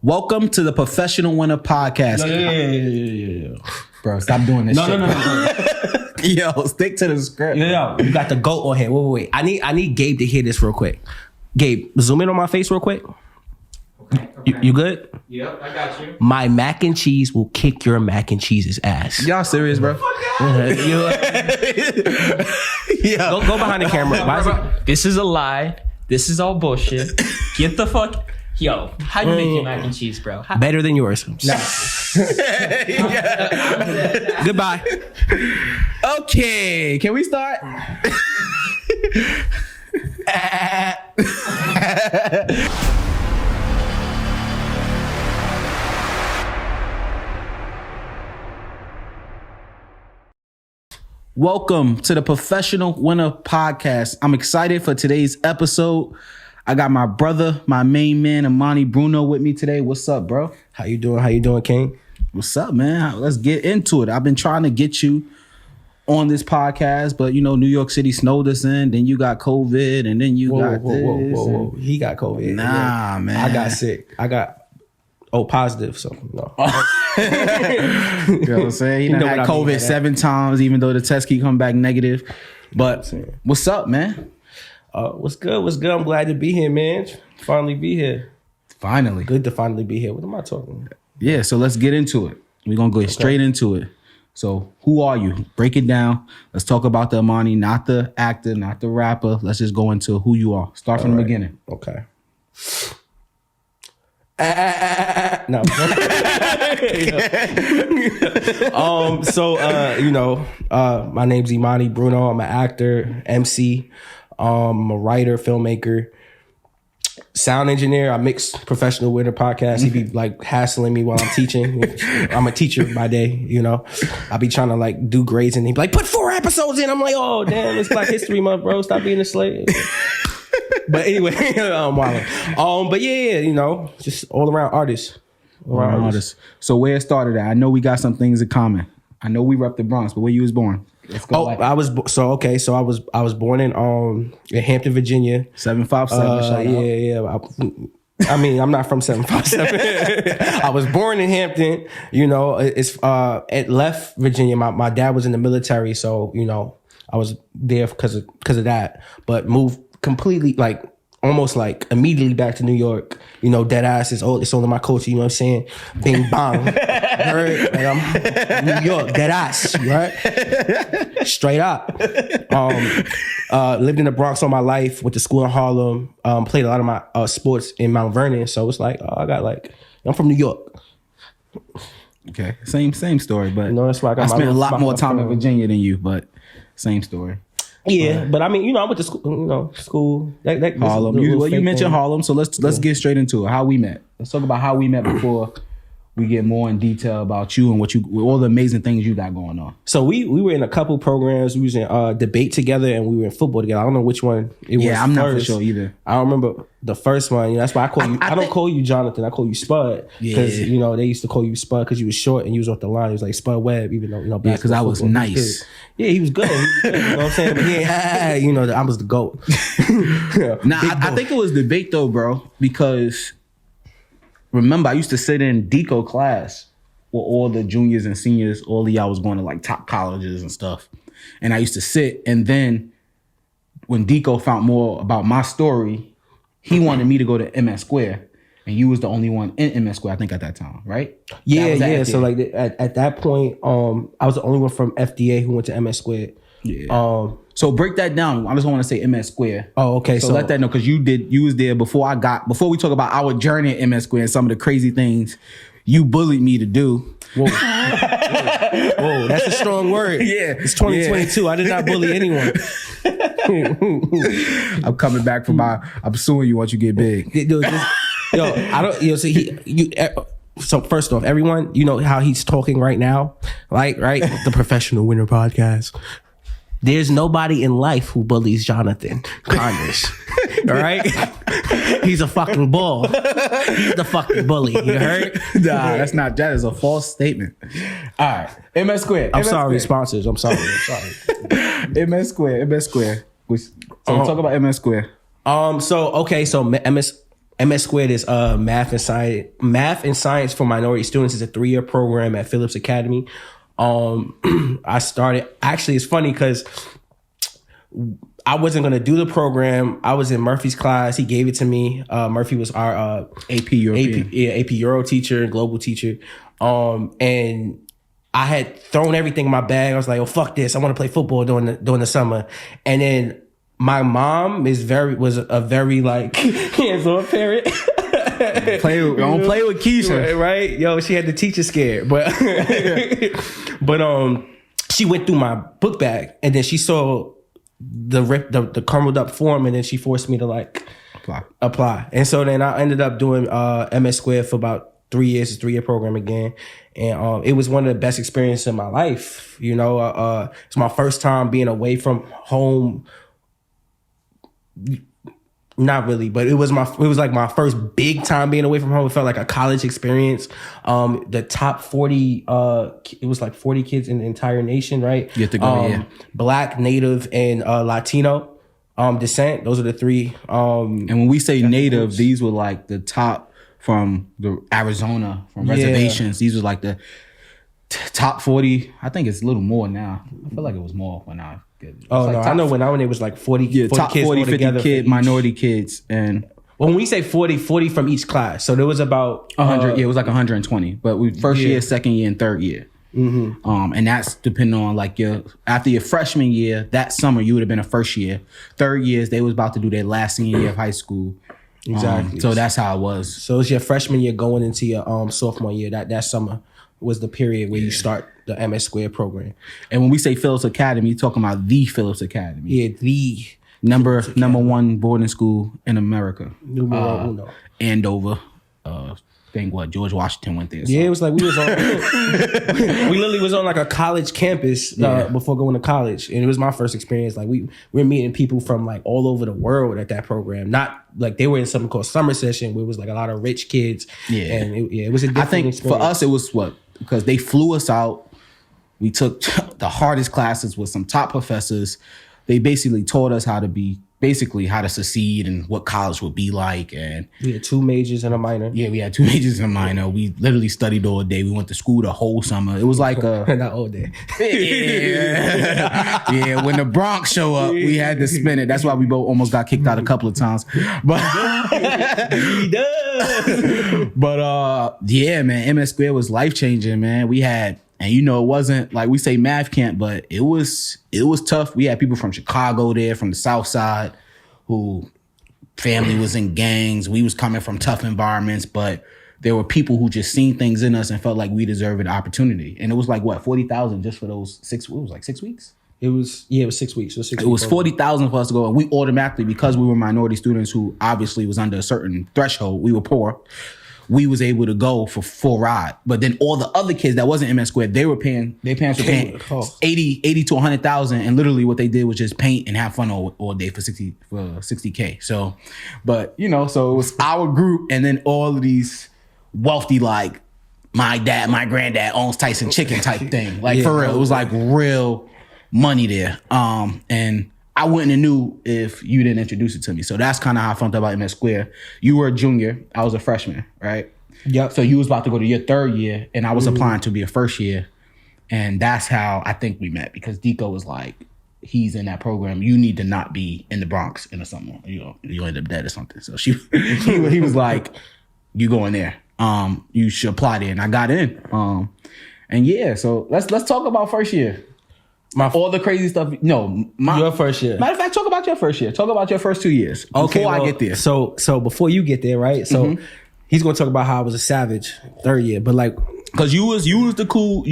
Welcome to the Professional Winner Podcast. Yeah. Bro, stop doing this shit. No. Yo, stick to the script. Yo, you got the GOAT on here. Wait. I need Gabe to hear this real quick. Gabe, zoom in on my face real quick. Okay. You good? Yep, I got you. My mac and cheese will kick your mac and cheese's ass. Y'all serious, bro? Go behind the camera. This is a lie. This is all bullshit. Get the fuck. Yo, how you make your mac and cheese, bro? Better than yours. No. Goodbye. Okay, can we start? Welcome to the Professional Winner Podcast. I'm excited for today's episode. I got my brother, my main man, Imani Bruno with me today. What's up, bro? How you doing, King? What's up, man? Let's get into it. I've been trying to get you on this podcast, but you know, New York City snowed us in. Then you got COVID, and then you got this. Whoa. He got COVID. Nah, man. I got sick. I got positive, so no. You know what I'm saying? He done had COVID 7 times, even though the test keep coming back negative. But what's up, man? What's good? I'm glad to be here, man. Finally be here. Finally. Good to finally be here. What am I talking about? Yeah, so let's get into it. We're going to go straight into it. So who are you? Break it down. Let's talk about the Imani, not the actor, not the rapper. Let's just go into who you are. Start from the beginning. Okay. No. My name's Imani Bruno. I'm an actor, MC. I'm a writer, filmmaker, sound engineer. I mix Professional Winner Podcast. He be like hassling me while I'm teaching. I'm a teacher by day, you know. I be trying to like do grades and he be like, put 4 episodes in. I'm like, oh damn, it's Black History Month, bro. Stop being a slave. But anyway, but yeah, you know, just all around artists. All around artists. So where it started at? I know we got some things in common. I know we rep the Bronx, but where you was born? Let's go. I was born in Hampton, Virginia. 757. I mean, I'm not from 757. I was born in Hampton. You know, it's at left Virginia. My dad was in the military, so you know, I was there because of that. But moved completely, like almost like immediately back to New York. You know, dead ass is old. It's only my culture. You know what I'm saying? Bing bang. Heard? Like I'm New York, dead ass, right? Straight up. Lived in the Bronx all my life. Went to school in Harlem. Played a lot of my sports in Mount Vernon. So it's like I'm from New York. Okay, same story, but you know, that's why I spent a lot more time in Virginia than you, but same story. Yeah, but I mean, you know, I went to school. You know, that Harlem. You mentioned Harlem, so let's get straight into it. How we met. Let's talk about how we met before we get more in detail about you and all the amazing things you got going on. So we were in a couple programs. We was in debate together, and we were in football together. I don't know which one it was. Yeah, I'm not for sure either. I don't remember the first one. You know, that's why I call you. I don't call you Jonathan. I call you Spud because you know they used to call you Spud because you was short and you was off the line. He was like Spud Webb, even though you know. Yeah, because I was nice. Yeah, he was good. You know what I'm saying? But you know, I was the GOAT. I think it was debate though, bro, because remember I used to sit in Deco class with all the juniors and seniors. All of y'all was going to like top colleges and stuff. And I used to sit, and then when Deco found more about my story, he wanted me to go to MS Square. And you was the only one in MS Square, I think, at that time, right? Yeah. So like at that point, I was the only one from FDA who went to MS Square. Yeah. So break that down. I just want to say MS Square. Oh, okay. So let that know, because you was there before we talk about our journey at MS Square and some of the crazy things you bullied me to do. Whoa, that's a strong word. Yeah. It's 2022. Yeah. I did not bully anyone. I'm coming back from I'm suing you once you get big. So first off, everyone, you know how he's talking right now, like, right? The Professional Winner Podcast. There's nobody in life who bullies Jonathan Conyers. All right? He's a fucking bull. He's the fucking bully. You heard? Nah, that is a false statement. All right. MS Square. I'm sorry, sponsors. I'm sorry. MS Square. So talk about MS Square. So MS MS Squared is math and science for minority students. Is a 3-year program at Phillips Academy. I started, actually it's funny because I wasn't going to do the program. I was in Murphy's class. He gave it to me. Murphy was our AP Euro teacher, global teacher. And I had thrown everything in my bag. I was like, oh, fuck this. I want to play football during the summer. And then my mom was a very like hands-on parent. Don't play with Keisha. Right? Yo, she had the teacher scared. But she went through my book bag and then she saw the crumbled up form and then she forced me to like apply. And so then I ended up doing MS Squared for about 3 years, a 3-year program again. And it was one of the best experiences in my life. You know, it's my first time being away from home. Not really, but it was like my first big time being away from home. It felt like a college experience. The top 40, it was like 40 kids in the entire nation, right? You have to go, Black, Native, and Latino descent. Those are the 3. And when we say Native, groups. These were like the top from the Arizona, from reservations. These were like the top 40. I think it's a little more now. I feel like it was more when I I know when it was like 40, 40 top kids 40, 50 kid, minority kids. And when we say 40 from each class. So there was about 100. It was like 120. But we first year, second year, and third year. Mm-hmm. And that's depending on like after your freshman year, that summer you would have been a first year. Third years, they was about to do their last senior year of high school. Exactly. So that's how it was. So it's your freshman year going into your sophomore year. That summer was the period where you start the MS Squared program. And when we say Phillips Academy, you're talking about the Phillips Academy. Yeah, the number 1 boarding school in America. Numero uno. Andover. George Washington went there. So. Yeah, it was like we literally was on like a college campus before going to college. And it was my first experience. Like we were meeting people from like all over the world at that program. Not like they were in something called summer session where it was like a lot of rich kids. Yeah. And it was a different experience. For us, it was because they flew us out. We took the hardest classes with some top professors. They basically taught us how to succeed and what college would be like. And we had 2 majors and a minor. Yeah, we had 2 majors and a minor. We literally studied all day. We went to school the whole summer. It was like not all day. Yeah. When the Bronx show up, we had to spin it. That's why we both almost got kicked out a couple of times. But he does. But yeah, man, MS Squared was life changing, man. We had. And it wasn't like we say math camp, but it was tough. We had people from Chicago there, from the South Side, who family was in gangs. We was coming from tough environments, but there were people who just seen things in us and felt like we deserved an opportunity. And it was like 40,000 just for those 6. It was like 6 weeks. It was 6 weeks. It was 40,000 for us to go, and we automatically, because we were minority students who obviously was under a certain threshold, we were poor. We was able to go for full ride. But then all the other kids that wasn't MS Squared, their parents were paying 80 to 100,000, and literally what they did was just paint and have fun all day for 60K. So, but so it was our group, and then all of these wealthy, like my granddad owns Tyson Chicken type thing. Like for real, it was like real money there. And I wouldn't have knew if you didn't introduce it to me. So that's kind of how I found out about MS Square. You were a junior. I was a freshman, right? Yep. So you was about to go to your third year, and I was applying to be a first year. And that's how I think we met, because Deco was like, he's in that program. You need to not be in the Bronx in the summer. You end up dead or something. So he was like, you go in there. You should apply there. And I got in. And yeah, so let's talk about first year. All the crazy stuff. No, your first year. Matter of fact, talk about your first year. Talk about your first 2 years before I get there. So before you get there, right? So he's gonna talk about how I was a savage third year, but like, because you was the cool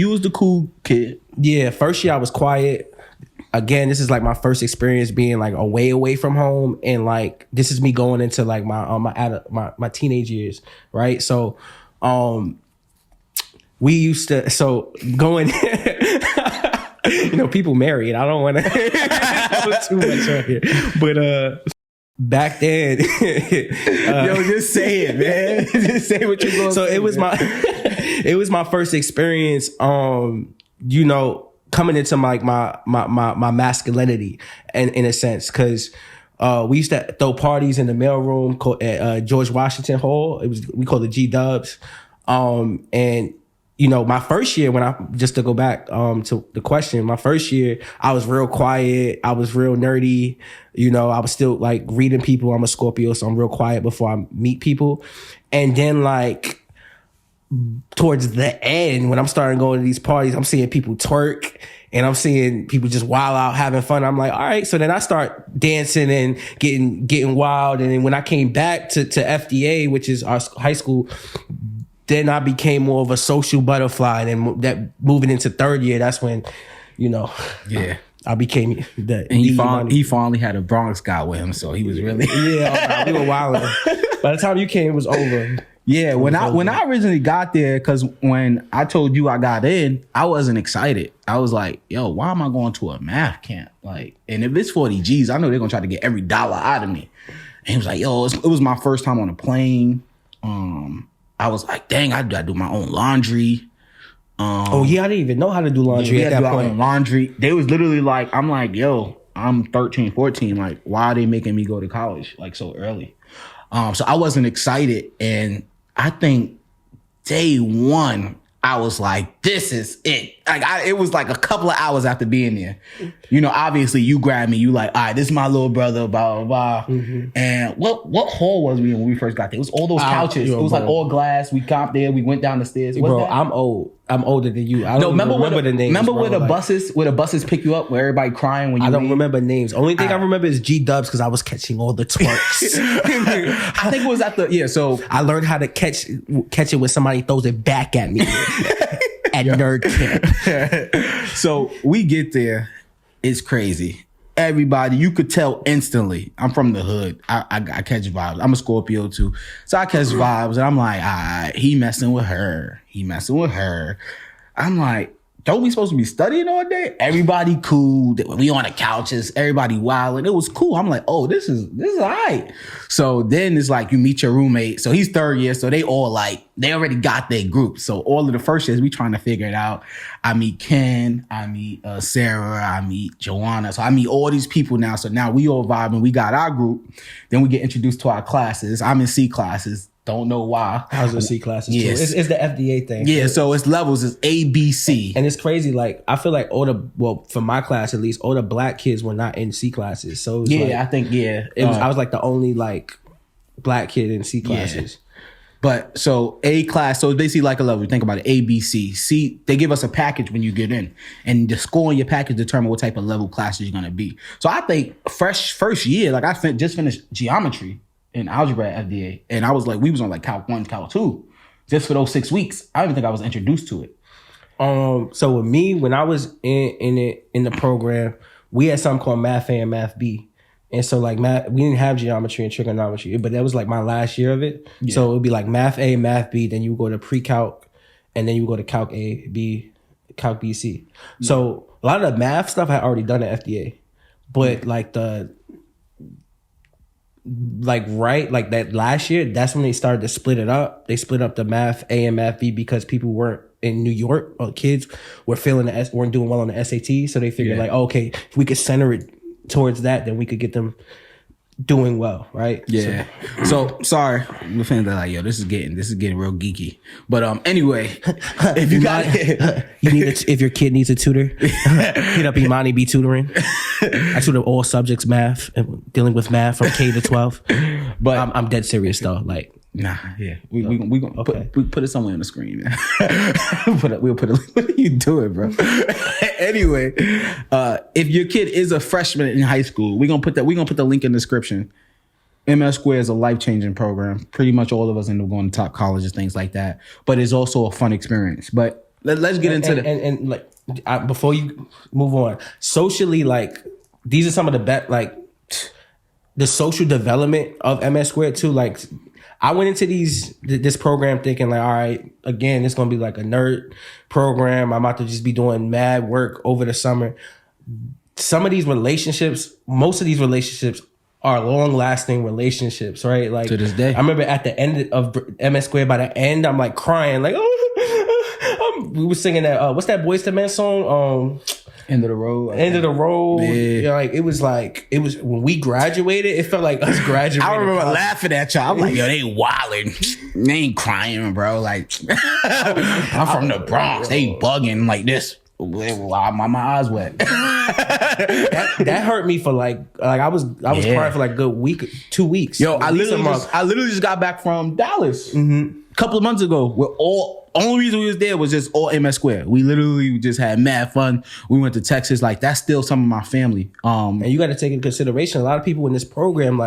kid. Yeah, first year I was quiet. Again, this is like my first experience being like away from home, and like this is me going into like my teenage years, right? So, we used to going. People married. I don't want to put too much on here, but back then, just say it, man. Just say what you're going to say. So it was my first experience. Coming into like my masculinity, and in a sense, because We used to throw parties in the mailroom at George Washington Hall. We called it G Dubs. And you know, my first year just to go back to the question, my first year I was real quiet. I was real nerdy. You know, I was still like reading people. I'm a Scorpio, so I'm real quiet before I meet people. And then like towards the end, when I'm starting going to these parties, I'm seeing people twerk and I'm seeing people just wild out having fun. I'm like, all right. So then I start dancing and getting wild. And then when I came back to FDA, which is our high school, then I became more of a social butterfly. And then that moving into third year, that's when, you know, I became the. And he finally had a Bronx guy with him, so he was really we were wilding. By the time you came, it was over. Yeah, when I originally got there, because when I told you I got in, I wasn't excited. I was like, yo, why am I going to a math camp? Like, and if it's 40 G's, I know they're gonna try to get every dollar out of me. And he was like, yo, it was my first time on a plane. I was like, dang, I gotta do my own laundry. I didn't even know how to do laundry at that point. Laundry. They was literally like, I'm like, yo, I'm 13, 14. Like, why are they making me go to college like so early? So I wasn't excited. And I think day one, I was like, this is it. Like it was like a couple of hours after being there. You know, obviously you grabbed me. You like, all right, this is my little brother, blah, blah, blah. Mm-hmm. And what hall was we in when we first got there? It was all those couches. It was like all glass. We comped there. We went down the stairs. Bro, I'm old. I'm older than you. I don't remember the names. Remember where the buses pick you up, where everybody crying when you I don't remember names. Only thing I remember is G Dubs because I was catching all the twerks. I think it was at so I learned how to catch it when somebody throws it back at me at nerd camp. So we get there. It's crazy. Everybody, you could tell instantly. I'm from the hood. I catch vibes. I'm a Scorpio too. So I catch vibes and I'm like, all right, he messing with her. I'm like, don't we supposed to be studying all day? Everybody cool. We on the couches. Everybody wilding. It was cool. I'm like, oh, this is all right. So then it's like you meet your roommate. So he's third year. So they all like, they already got their group. So all of the first years, we trying to figure it out. I meet Ken. I meet Sarah. I meet Joanna. So I meet all these people now. So now we all vibing. We got our group. Then we get introduced to our classes. I'm in C classes. Don't know why. I was in C classes too. It's the FDA thing. Yeah, so it's levels. It's A, B, C. And it's crazy. Like, I feel like for my class at least, all the black kids were not in C classes. So it was I think. I was like the only like black kid in C classes. Yeah. But so A class, so it's basically like a level. You think about it, A, B, C. C, they give us a package when you get in. And the score on your package determine what type of level classes you're going to be. So I think first year, like I just finished geometry in algebra at FDA. And I was like, we was on like Calc 1, Calc 2. Just for those 6 weeks. I don't even think I was introduced to it. So with me, when I was in the program, we had something called Math A and Math B. And so like math, we didn't have geometry and trigonometry, but that was like my last year of it. Yeah. So it would be like Math A, Math B, then you go to pre-calc, and then you go to Calc A, B, Calc B, C. Yeah. So a lot of the math stuff I had already done at FDA. But like that last year, that's when they started to split it up. They split up the Math A and Math B because people weren't in New York, or kids weren't doing well on the SAT. So they figured okay, if we could center it towards that, then we could get them doing well, right? Yeah. So sorry, the fans are like, yo, this is getting real geeky. But anyway, if you got if your kid needs a tutor, hit up Imani Tutoring. I tutor all subjects, math, and dealing with math from K to 12. But I'm dead serious though. Like, nah, yeah, we gonna put it somewhere on the screen, man. We'll put it. What are you doing, bro? Anyway, if your kid is a freshman in high school, we're gonna put the link in the description. MS Square is a life-changing program. Pretty much all of us end up going to top colleges, things like that. But it's also a fun experience. But let's get into before you move on, socially, like these are some of the best, like the social development of MS Square too. Like I went into this program thinking like, all right, again, it's gonna be like a nerd program. I'm about to just be doing mad work over the summer. Some of these relationships, most of these relationships are long-lasting relationships, right? Like to this day. I remember at the end of MS Square, by the end, I'm like crying, like, we were singing that, what's that Boyz II Men song? End of the road. End of the road. Yeah. You know, it was when we graduated, it felt like us graduating. I remember laughing at y'all. I'm like, yo, they wildin'. They ain't crying, bro. Like, I'm from the Bronx. They bugging like this. My eyes wet. that hurt me for I was crying for like a good week, 2 weeks. Yo, I literally just got back from Dallas a couple of months ago. Only reason we was there was just all MS Square. We literally just had mad fun. We went to Texas. Like, that's still some of my family. And you got to take into consideration a lot of people in this program.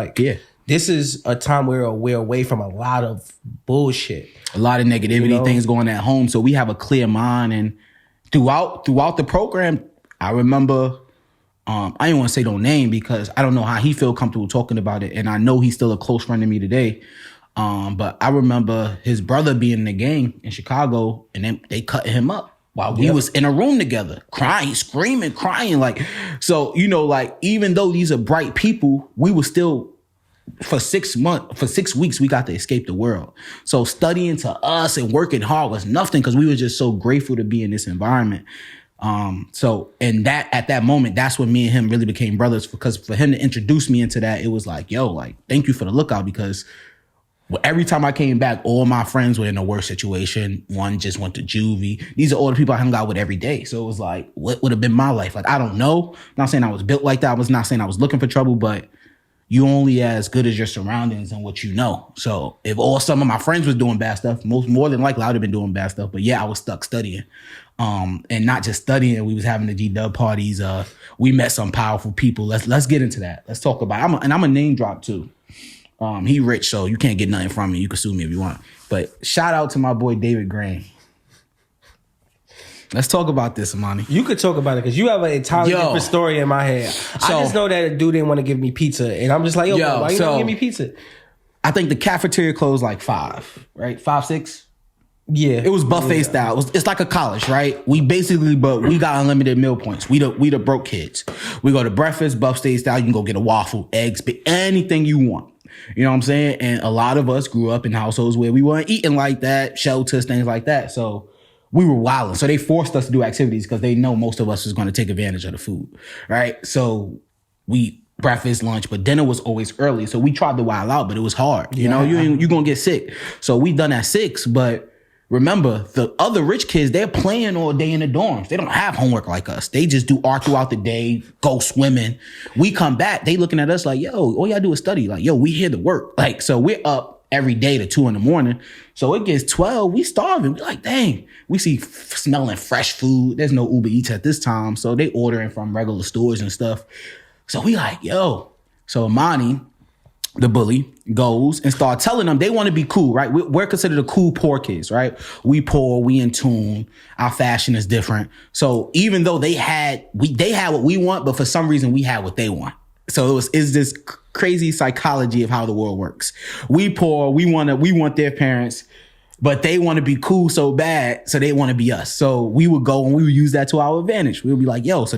This is a time where we're away from a lot of bullshit, a lot of negativity, things going at home. So we have a clear mind. And throughout the program, I remember. I didn't want to say no name because I don't know how he feel comfortable talking about it, and I know he's still a close friend to me today. But I remember his brother being in the gang in Chicago, and then they cut him up while we was in a room together, crying, screaming, crying. Like, so, even though these are bright people, we were still, for 6 weeks, we got to escape the world. So studying to us and working hard was nothing because we were just so grateful to be in this environment. At that moment, that's when me and him really became brothers, because for him to introduce me into that, it was like, yo, like, thank you for the lookout, because every time I came back, all my friends were in a worse situation. One just went to juvie. These are all the people I hung out with every day. So it was like, what would have been my life? Like, I don't know. I'm not saying I was built like that. I was not saying I was looking for trouble, but you only as good as your surroundings and what you know. So if some of my friends was doing bad stuff, more than likely I would have been doing bad stuff. But yeah, I was stuck studying. And not just studying, we was having the G-Dub parties. We met some powerful people. Let's get into that. Let's talk about it. I'm a name drop too. He rich, so you can't get nothing from me. You can sue me if you want. But shout out to my boy David Green. Let's talk about this, Imani. You could talk about it because you have an entirely different story in my head. I just know that a dude didn't want to give me pizza, and I'm just like, why you don't give me pizza? I think the cafeteria closed like 5, right? 5, 6? Yeah. It was buffet style. It's like a college, right? We got unlimited meal points. We the broke kids. We go to breakfast, buffet style. You can go get a waffle, eggs, anything you want. You know what I'm saying? And a lot of us grew up in households where we weren't eating like that, shelters, things like that. So we were wilding. So they forced us to do activities because they know most of us was going to take advantage of the food, right? So we breakfast, lunch, but dinner was always early. So we tried to wild out, but it was hard. You know, you're going to get sick. So we done at 6, but remember, the other rich kids, they're playing all day in the dorms. They don't have homework like us. They just do art throughout the day, go swimming. We come back, they looking at us like, yo, all y'all do is study. Like, yo, we here to work. Like, so we're up every day to 2 a.m. So it gets 12, we starving. We like, dang. We see smelling fresh food. There's no Uber Eats at this time. So they ordering from regular stores and stuff. So we like, yo. So Imani, the bully, goes and start telling them they want to be cool, right? We're considered the cool poor kids, right? We poor, we in tune, our fashion is different. So even though they had what we want, but for some reason we had what they want. So it's this crazy psychology of how the world works. We poor, we want their parents, but they want to be cool so bad, so they want to be us. So we would go and we would use that to our advantage. We would be like, yo, so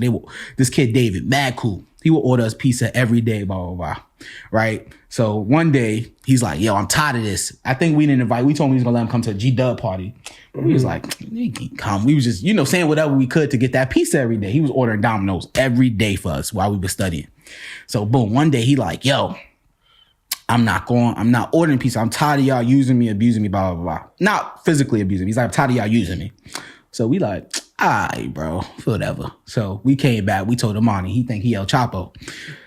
this kid David, mad cool. He would order us pizza every day, blah, blah, blah. Right? So one day, he's like, yo, I'm tired of this. I think we told him we was gonna let him come to a G-Dub party. But we was like, he can't come. We was just, saying whatever we could to get that pizza every day. He was ordering Domino's every day for us while we were studying. So boom, one day he like, yo, I'm not ordering pizza. I'm tired of y'all using me, abusing me, blah, blah, blah. Not physically abusing me. He's like, I'm tired of y'all using me. So we like, all right, bro, whatever. So we came back. We told Imani. He think he El Chapo.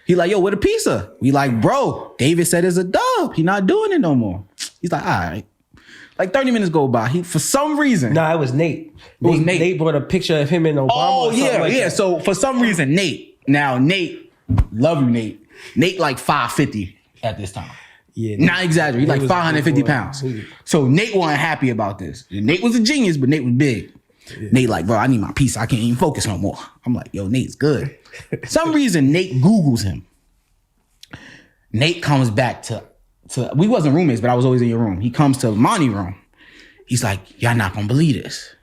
He like, yo, where the pizza? We like, bro, David said it's a dub. He not doing it no more. He's like, all right. Like 30 minutes go by. For some reason. Nah, it was Nate. Nate brought a picture of him and Obama. Oh, yeah. That. So for some reason, Nate. Now, Nate, love you, Nate. Nate like 550 at this time. Yeah, not exaggerating. He's like 550 pounds. So Nate wasn't happy about this. Nate was a genius, but Nate was big. Yeah. Nate like, bro, I need my pizza. I can't even focus no more. I'm like, yo, Nate's good. Some reason Nate Googles him. Nate comes back to we wasn't roommates, but I was always in your room. He comes to Imani's room. He's like, y'all not gonna believe this.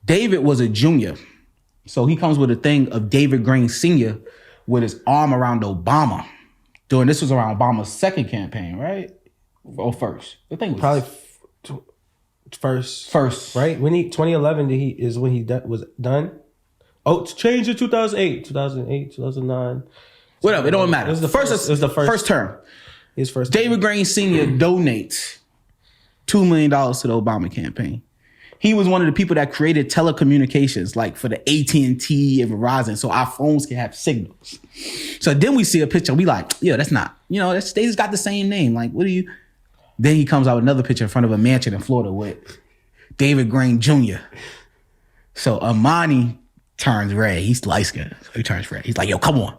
David was a junior. So he comes with a thing of David Green Sr. with his arm around Obama. This was around Obama's second campaign, right? Or first? I think it was probably first, right? When 2011 is when he was done. Oh, change it 2008, 2009. Whatever, it don't matter. It was the first term. His first. David Grain Sr. donates $2 million to the Obama campaign. He was one of the people that created telecommunications, like for the AT&T and Verizon, so our phones can have signals. So then we see a picture, we like, yo, that's not, they just got the same name. Like, what are you? Then he comes out with another picture in front of a mansion in Florida with David Grain Jr. So Imani turns red. He's light skinned. So he turns red. He's like, yo, come on.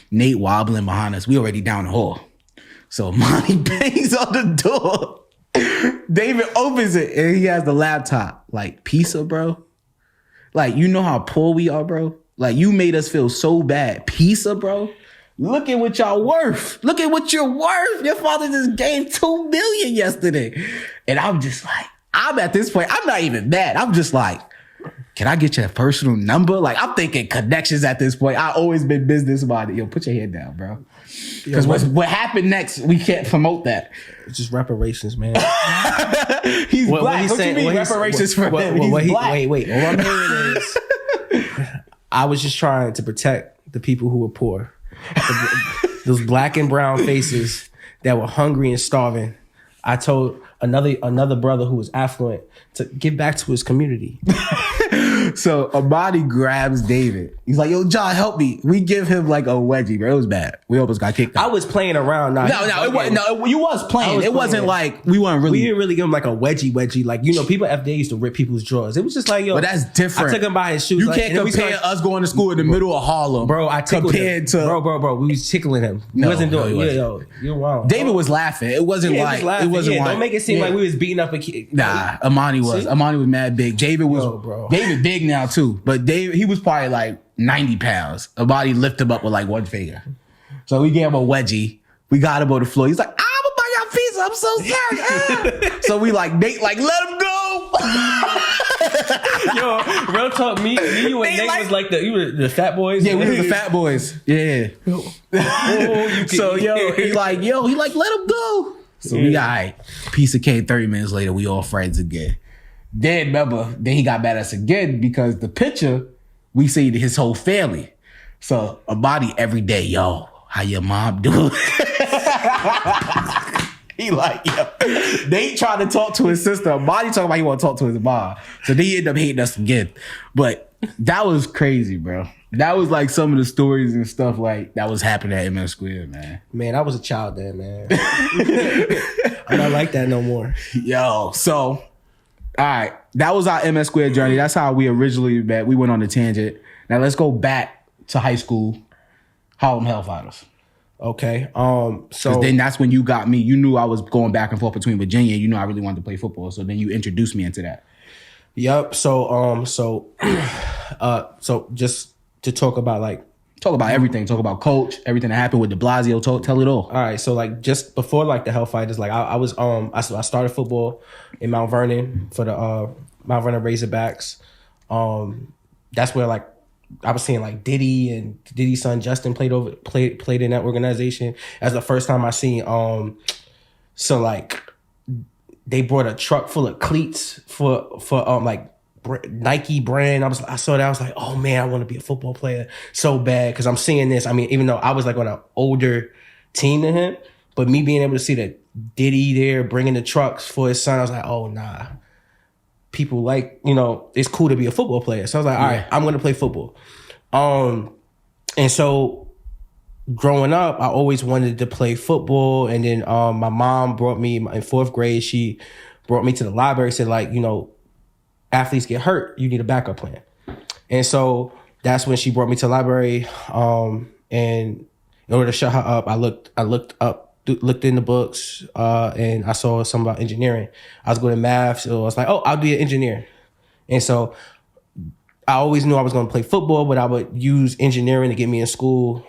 Nate wobbling behind us. We already down the hall. So Imani bangs on the door. David opens it and he has the laptop. Like, pizza, bro? Like, you know how poor we are, bro? Like, you made us feel so bad. Pizza, bro? Look at what y'all worth. Look at what you're worth. Your father just gave $2 million yesterday. And I'm just like, I'm at this point, I'm not even mad. I'm just like, can I get your personal number? Like, I'm thinking connections at this point. I've always been business minded. Yo, put your head down, bro. Because what happened next, we can't promote that. It's just reparations, man. He's black. What you mean reparations for him? He's black. Wait. All I'm hearing is, I was just trying to protect the people who were poor. Those black and brown faces that were hungry and starving. I told another brother who was affluent to give back to his community. So Imani grabs David. He's like, yo, John, help me. We give him like a wedgie, bro. It was bad. We almost got kicked out. I was playing around. You was playing. It wasn't like we weren't really. We didn't really give him like a wedgie. Like, people FDA used to rip people's drawers. It was just like, yo. But that's different. I took him by his shoes. You can't compare us going to school in the middle of Harlem. Bro, I tickled him. Bro. We was tickling him. We wasn't doing it. Yo, you're wild. David was laughing. It wasn't like. It wasn't like. Don't make it seem like we was beating up a kid. Nah, Imani was. See? Imani was mad big. David was. Bro. David big now too. But David, he was probably like 90 pounds. Imani lifted him up with like one finger. So we gave him a wedgie. We got him on the floor. He's like, I'm gonna buy y'all pizza. I'm so sorry. So we like, Nate, like, let him go. Yo, real talk, me, you and Nate was like you were the fat boys. Yeah, we were the fat boys. Yeah. So he like, let him go. So we got, all right, pizza came 30 minutes later. We all friends again. Then he got mad at us again because the picture, we see his whole family. So Imani every day, yo, how your mom doing? He like, yo. Nate tried to talk to his sister. Imani talking about he want to talk to his mom. So then he ended up hating us again. But that was crazy, bro. That was like some of the stories and stuff like that was happening at MS Square, man. Man, I was a child then, man. I'm not like that no more. Yo, so, all right. That was our MS Square journey. That's how we originally met. We went on a tangent. Now let's go back to high school, Harlem Hellfighters. Okay. So then that's when you got me. You knew I was going back and forth between Virginia. You knew I really wanted to play football. So then you introduced me into that. Yep. So just to talk about everything. Talk about coach, everything that happened with de Blasio. Tell it all. All right. So like just before like the Hellfighters, like I started football in Mount Vernon for the Mount Vernon Razorbacks. That's where like I was seeing like Diddy and Diddy's son Justin played in that organization. That's the first time I seen so like they brought a truck full of cleats for like Nike brand. I saw that. I was like, oh man, I want to be a football player so bad because I'm seeing this. I mean, even though I was like on an older team than him, but me being able to see that Diddy there bringing the trucks for his son, I was like, oh nah. People like, it's cool to be a football player. So I was like, all right, I'm going to play football. And so growing up, I always wanted to play football. And then my mom brought me in fourth grade. She brought me to the library, said like, athletes get hurt. You need a backup plan. And so that's when she brought me to the library. And in order to shut her up, I looked in the books, and I saw something about engineering. I was good at math, so I was like, oh, I'll be an engineer. And so I always knew I was going to play football, but I would use engineering to get me in school,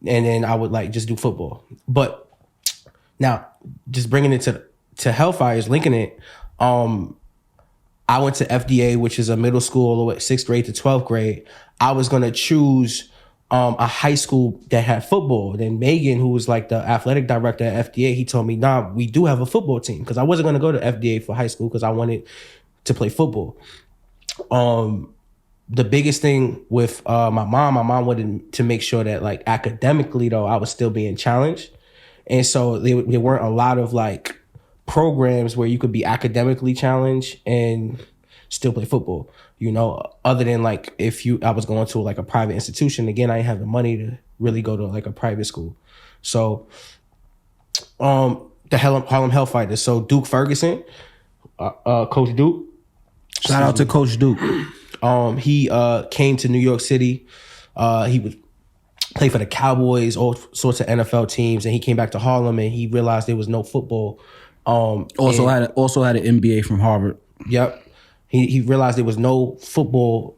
and then I would like just do football. But now, just bringing it to Hellfighters, linking it, I went to FDA, which is a middle school all the way 6th grade to 12th grade. I was going to choose a high school that had football. Then Megan, who was like the athletic director at FDA, he told me, nah, we do have a football team. Because I wasn't going to go to FDA for high school because I wanted to play football. the biggest thing with my mom wanted to make sure that like academically though I was still being challenged, and so there weren't a lot of like programs where you could be academically challenged and still play football. You know, other than like I was going to like a private institution. Again, I didn't have the money to really go to like a private school. So, the Harlem Hellfighters. So Duke Ferguson, Coach Duke. Shout out to Coach Duke. He came to New York City. He would play for the Cowboys, all sorts of NFL teams, and he came back to Harlem and he realized there was no football. Also had an MBA from Harvard. Yep. He realized there was no football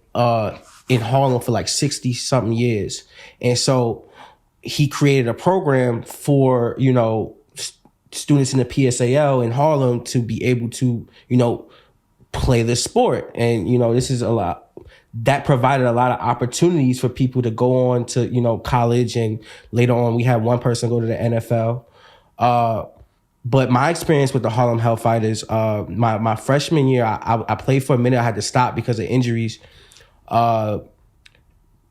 in Harlem for like 60-something years. And so he created a program for, you know, students in the PSAL in Harlem to be able to, you know, play the sport. And, you know, this is a lot. That provided a lot of opportunities for people to go on to, you know, college. And later on, we had one person go to the NFL. But my experience with the Harlem Hellfighters, my freshman year, I played for a minute. I had to stop because of injuries. But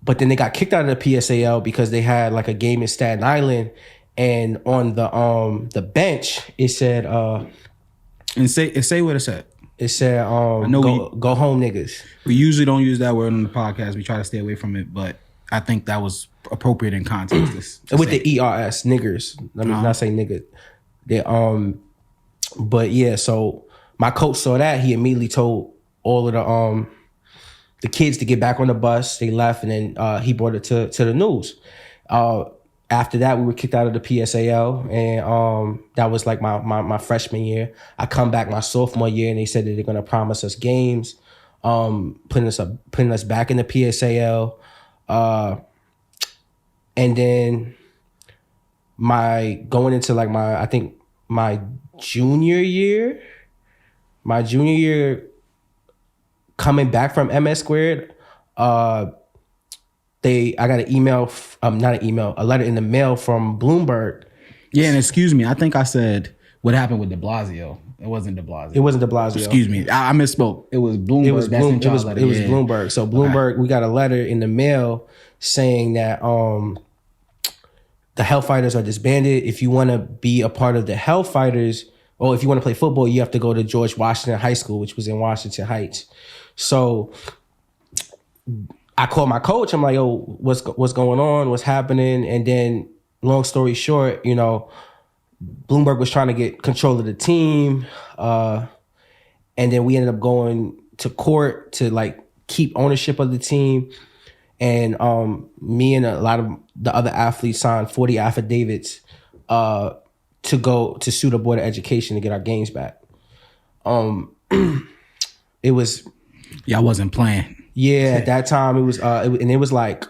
then they got kicked out of the PSAL because they had like a game in Staten Island, and on the bench it said and say what it said. It said go home niggas. We usually don't use that word on the podcast. We try to stay away from it, but I think that was appropriate in context. With the ERS, niggers. Let me not say nigga. They, but yeah, so my coach saw that. He immediately told all of the kids to get back on the bus. They left, and then he brought it to the news. After that, we were kicked out of the PSAL, and that was like my freshman year. I come back my sophomore year, and they said that they're gonna promise us games, putting us back in the PSAL, and then going into like my junior year, coming back from MS Squared, I got an email, a letter in the mail from Bloomberg. Yeah, and excuse me, I think I said what happened with de Blasio. It wasn't de Blasio. It wasn't de Blasio. Excuse me, I misspoke. It was Bloomberg. It was Bloomberg. So Bloomberg, we got a letter in the mail saying that the Hellfighters are disbanded. If you want to be a part of the Hellfighters, or if you want to play football, you have to go to George Washington High School, which was in Washington Heights. So I called my coach. I'm like, yo, what's going on? What's happening? And then, long story short, you know, Bloomberg was trying to get control of the team. And then we ended up going to court to like keep ownership of the team. And me and a lot of the other athletes signed 40 affidavits to go to sue the Board of Education to get our games back. It was... Yeah, I wasn't playing. Yeah, at that time it was like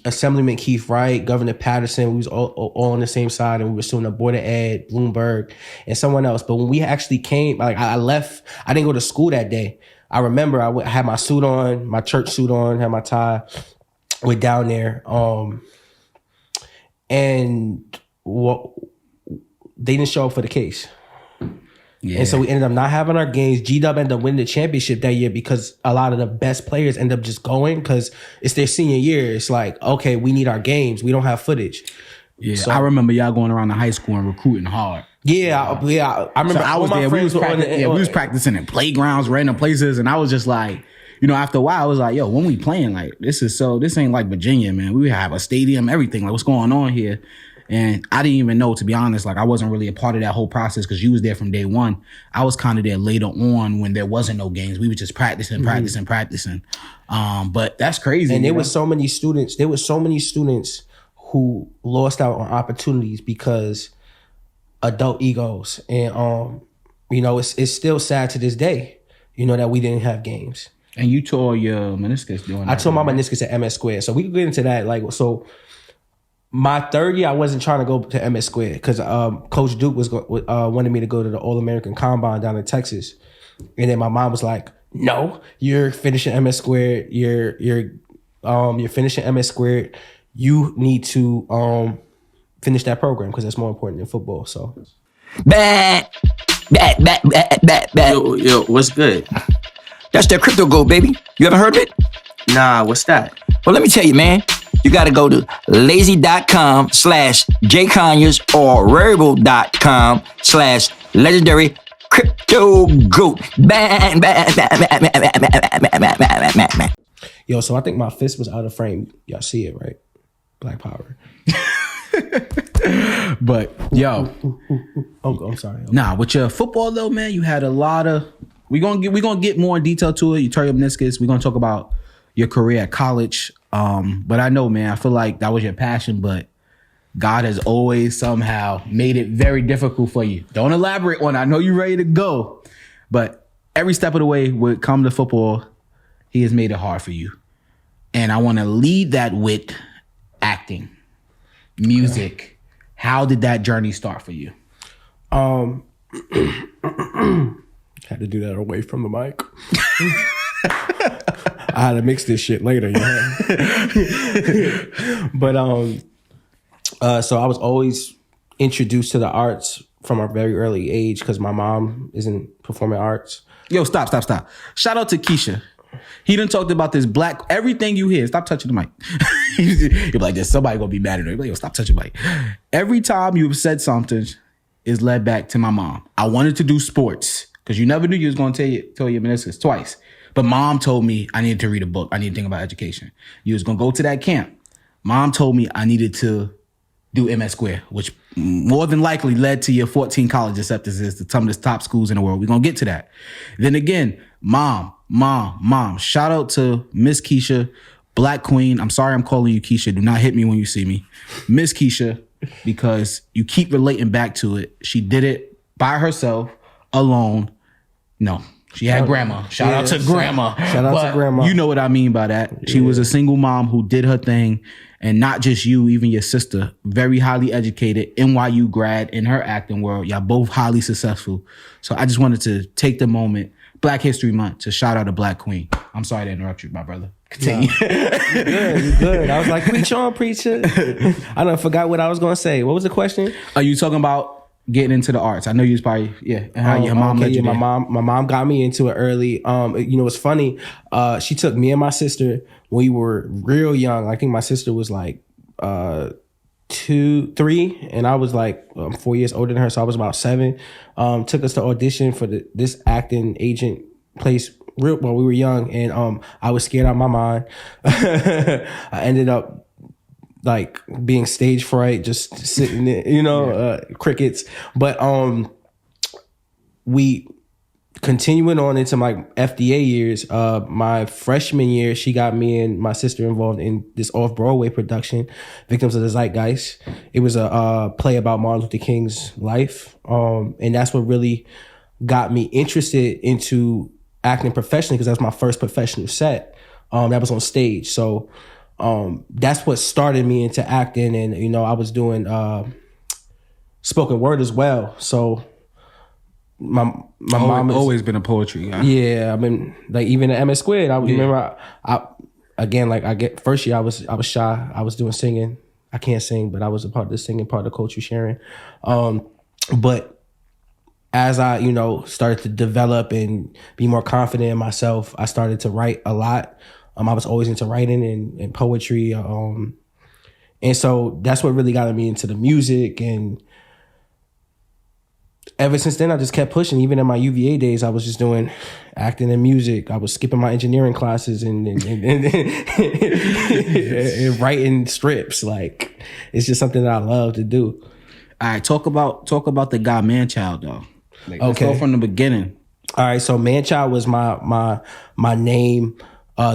Assemblyman Keith Wright, Governor Patterson. We was all on the same side, and we were suing the Board of Ed, Bloomberg, and someone else. But when we actually came, like I left, I didn't go to school that day. I remember I had my suit on, my church suit on, had my tie. Went down there, and they didn't show up for the case. Yeah. And so we ended up not having our games. G-Dub ended up winning the championship that year because a lot of the best players end up just going because it's their senior year. It's like, okay, we need our games. We don't have footage. Yeah, so, I remember y'all going around the high school and recruiting hard. Yeah. I remember. So I was there. We was practicing in playgrounds, random places, and I was just like, you know, after a while, I was like, yo, when we playing, like, this ain't like Virginia, man. We have a stadium, everything. Like, what's going on here? And I didn't even know, to be honest, like I wasn't really a part of that whole process because you was there from day one. I was kind of there later on when there wasn't no games. We were just practicing. But that's crazy. And there were so many students who lost out on opportunities because adult egos. And, you know, it's still sad to this day, you know, that we didn't have games. And you tore your meniscus doing that. I tore my meniscus at MS Squared. So we could get into that. Like, so my third year, I wasn't trying to go to MS Squared because Coach Duke wanted me to go to the All-American Combine down in Texas. And then my mom was like, no, you're finishing MS Squared. You're finishing MS Squared. You need to finish that program because that's more important than football. So Bat. Yo, what's good? That's that crypto gold, baby. You ever heard of it? Nah, what's that? Well, let me tell you, man. You got to go to lazy.com/jconyers or Rarible.com/legendary crypto goat. Bang, bang, bang, bang, bang, bang, bang, bang, bang. Yo, so I think my fist was out of frame. Y'all see it, right? Black power. But yo, I'm sorry. nah, with your football though, man, you had a lot of. We're gonna get more in detail to it. You tore your meniscus. We're gonna talk about your career at college. But I know, man, I feel like that was your passion, but God has always somehow made it very difficult for you. Don't elaborate on it. I know you're ready to go, but every step of the way when it comes to football, He has made it hard for you. And I want to lead that with acting, music. How did that journey start for you? Had to do that away from the mic. I had to mix this shit later, you know? But so I was always introduced to the arts from a very early age because my mom is in performing arts. Yo, stop. Shout out to Keisha. He done talked about this black, everything you hear. Stop touching the mic. You're like, there's somebody gonna be mad at her. You're like, yo, stop touching the mic. Every time you've said something is led back to my mom. I wanted to do sports because you never knew you was gonna tell your meniscus twice. But mom told me I needed to read a book. I needed to think about education. You was gonna go to that camp. Mom told me I needed to do MS Square, which more than likely led to your 14 college acceptances to some of the top schools in the world. We're gonna get to that. Then again, mom. Shout out to Miss Keisha, Black Queen. I'm sorry I'm calling you Keisha. Do not hit me when you see me. Miss Keisha, because you keep relating back to it. She did it by herself, alone. No, she had grandma. Shout out to grandma. Shout out to grandma. You know what I mean by that. She was a single mom who did her thing. And not just you, even your sister, very highly educated, NYU grad in her acting world. Y'all both highly successful. So I just wanted to take the moment, Black History Month, to shout out a Black queen. I'm sorry to interrupt you, my brother. Continue. You good. I was like, preach on, preacher. I done forgot what I was going to say. What was the question? Are you talking about getting into the arts? I know you was probably, and how your mom led you there. My mom got me into it early. You know, it's funny. She took me and my sister when we were real young. I think my sister was like 2, 3, and I was like 4 years older than her, so I was about 7. Took us to audition for this acting agent place while we were young, and I was scared out of my mind. I ended up like being stage fright, just sitting there, you know, crickets. But we continuing on into my FDA years. My freshman year, she got me and my sister involved in this off-Broadway production, Victims of the Zeitgeist. It was a play about Martin Luther King's life, and that's what really got me interested into acting professionally, because that was my first professional set that was on stage. So that's what started me into acting, and you know, I was doing spoken word as well. So my mom has always been a poetry guy. Yeah, I mean, like even at MS Squared, I remember I again, like first year I was shy. I was doing singing. I can't sing, but I was a part of the singing part of the culture sharing. But as I, you know, started to develop and be more confident in myself, I started to write a lot. I was always into writing and poetry. And so that's what really got me into the music. And ever since then, I just kept pushing. Even in my UVA days, I was just doing acting and music. I was skipping my engineering classes and writing strips. Like, it's just something that I love to do. All right, talk about the guy Manchild though. Like, let's go from the beginning. All right, so Manchild was my name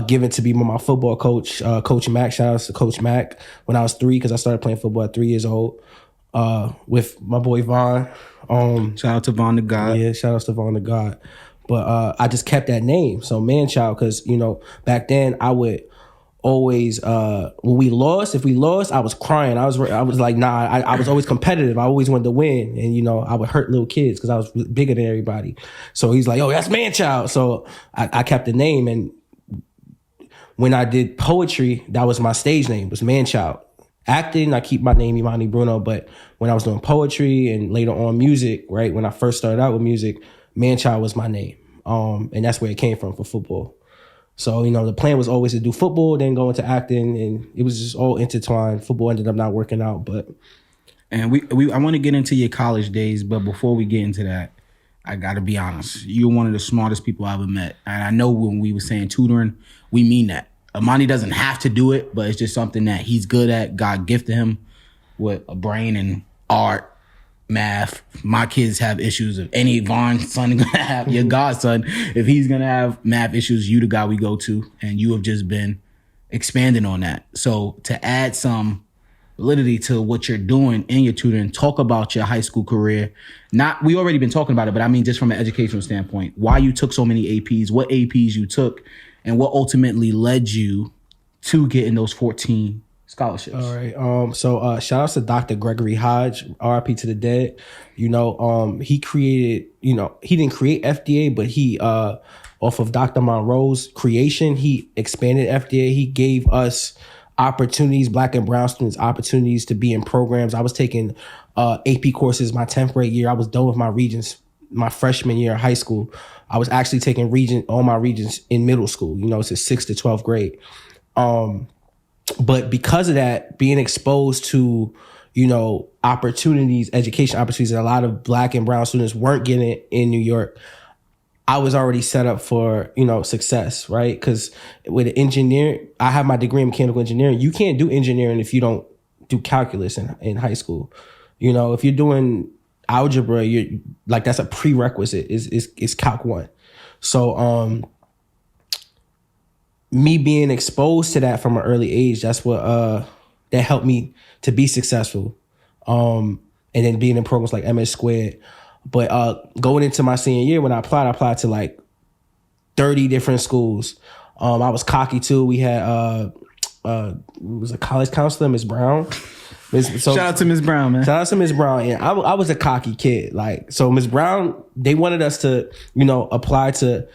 given to be my football coach, Coach Mac. Shout out to Coach Mac when I was 3, because I started playing football at 3 years old with my boy Vaughn. Shout out to Vaughn the God. Yeah, shout out to Vaughn the God. But I just kept that name, so Manchild, because you know back then I would always if we lost, I was crying. I was like, nah. I was always competitive. I always wanted to win, and you know I would hurt little kids because I was bigger than everybody. So he's like, "Oh, that's Manchild." So I kept the name, and when I did poetry, that was my stage name, was Manchild. Acting, I keep my name Imani Bruno, but when I was doing poetry and later on music, right, when I first started out with music, Manchild was my name, and that's where it came from for football. So, you know, the plan was always to do football, then go into acting, and it was just all intertwined. Football ended up not working out, but. And I want to get into your college days, but before we get into that, I got to be honest. You're one of the smartest people I ever met. And I know when we were saying tutoring, we mean that. Imani doesn't have to do it, but it's just something that he's good at. God gifted him with a brain and art, math. My kids have issues. If any Vaughn's son gonna have, your godson, if he's gonna have math issues, you the guy we go to, and you have just been expanding on that. So to add some validity to what you're doing in your tutoring, talk about your high school career. We already been talking about it, but I mean just from an educational standpoint, why you took so many APs, what APs you took, and what ultimately led you to getting those 14 scholarships. All right. So shout outs to Dr. Gregory Hodge, RIP to the dead. You know, he created, you know, he didn't create FDA, but he off of Dr. Monroe's creation, he expanded FDA. He gave us opportunities, Black and brown students, opportunities to be in programs. I was taking AP courses my 10th grade year. I was done with my Regents my freshman year of high school. I was actually taking all my Regents in middle school. You know, it's a 6th to 12th grade. But because of that, being exposed to, you know, opportunities, education opportunities that a lot of Black and brown students weren't getting in New York, I was already set up for, you know, success, right? Because with engineering, I have my degree in mechanical engineering. You can't do engineering if you don't do calculus in high school. You know, if you're doing algebra, you're like, that's a prerequisite, is Calc 1. So me being exposed to that from an early age, that's what that helped me to be successful. And then being in programs like MS Squared. But going into my senior year, when I applied to like 30 different schools. I was cocky too. We had it was a college counselor, Ms. Brown. Shout out to Ms. Brown, man. Shout out to Ms. Brown. And I was a cocky kid. Like, so Ms. Brown, they wanted us to, you know, apply to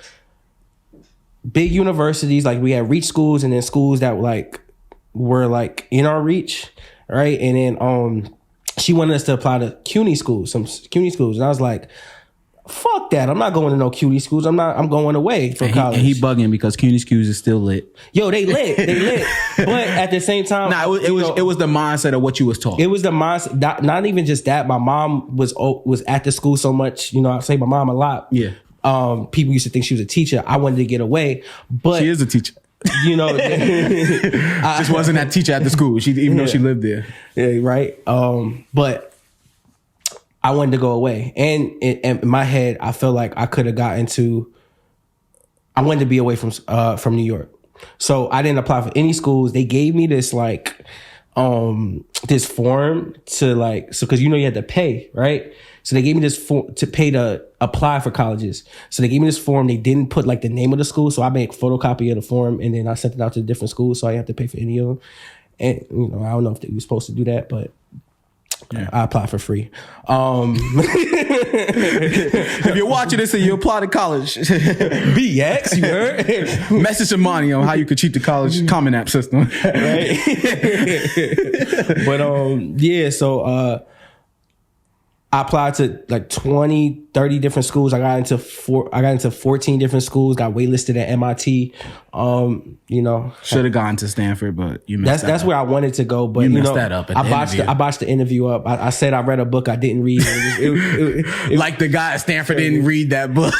big universities. Like, we had reach schools and then schools that were in our reach, right? And then she wanted us to apply to CUNY schools, some CUNY schools. And I was like, fuck that. I'm not going to no CUNY schools. I'm going away from college. And he bugging because CUNY schools is still lit. Yo, they lit. But at the same time, it was the mindset of what you was taught. It was the mindset. Not even just that. My mom was at the school so much. You know, I say my mom a lot. Yeah. People used to think she was a teacher. I wanted to get away, but she is a teacher. You know, just wasn't that teacher at the school. Even though she lived there. Yeah, right. But I wanted to go away, and in my head, I felt like I could have gotten to. I wanted to be away from New York, so I didn't apply for any schools. They gave me this this form to because you had to pay, right? So they gave me this form to pay to apply for colleges. So they gave me this form. They didn't put the name of the school, so I made a photocopy of the form and then I sent it out to different schools. So I didn't have to pay for any of them. And I don't know if they were supposed to do that, but. Yeah. I apply for free. If you're watching this and you apply to college, BX, you heard? Message Imani on how you could cheat the college Common App system. Right? But yeah, so I applied to 20, 30 different schools. I got into 14 different schools, got waitlisted at MIT. Should have gone to Stanford, but you messed that's where I wanted to go, but you messed that up. I botched the interview up. I said I read a book I didn't read. It like the guy at Stanford didn't read that book.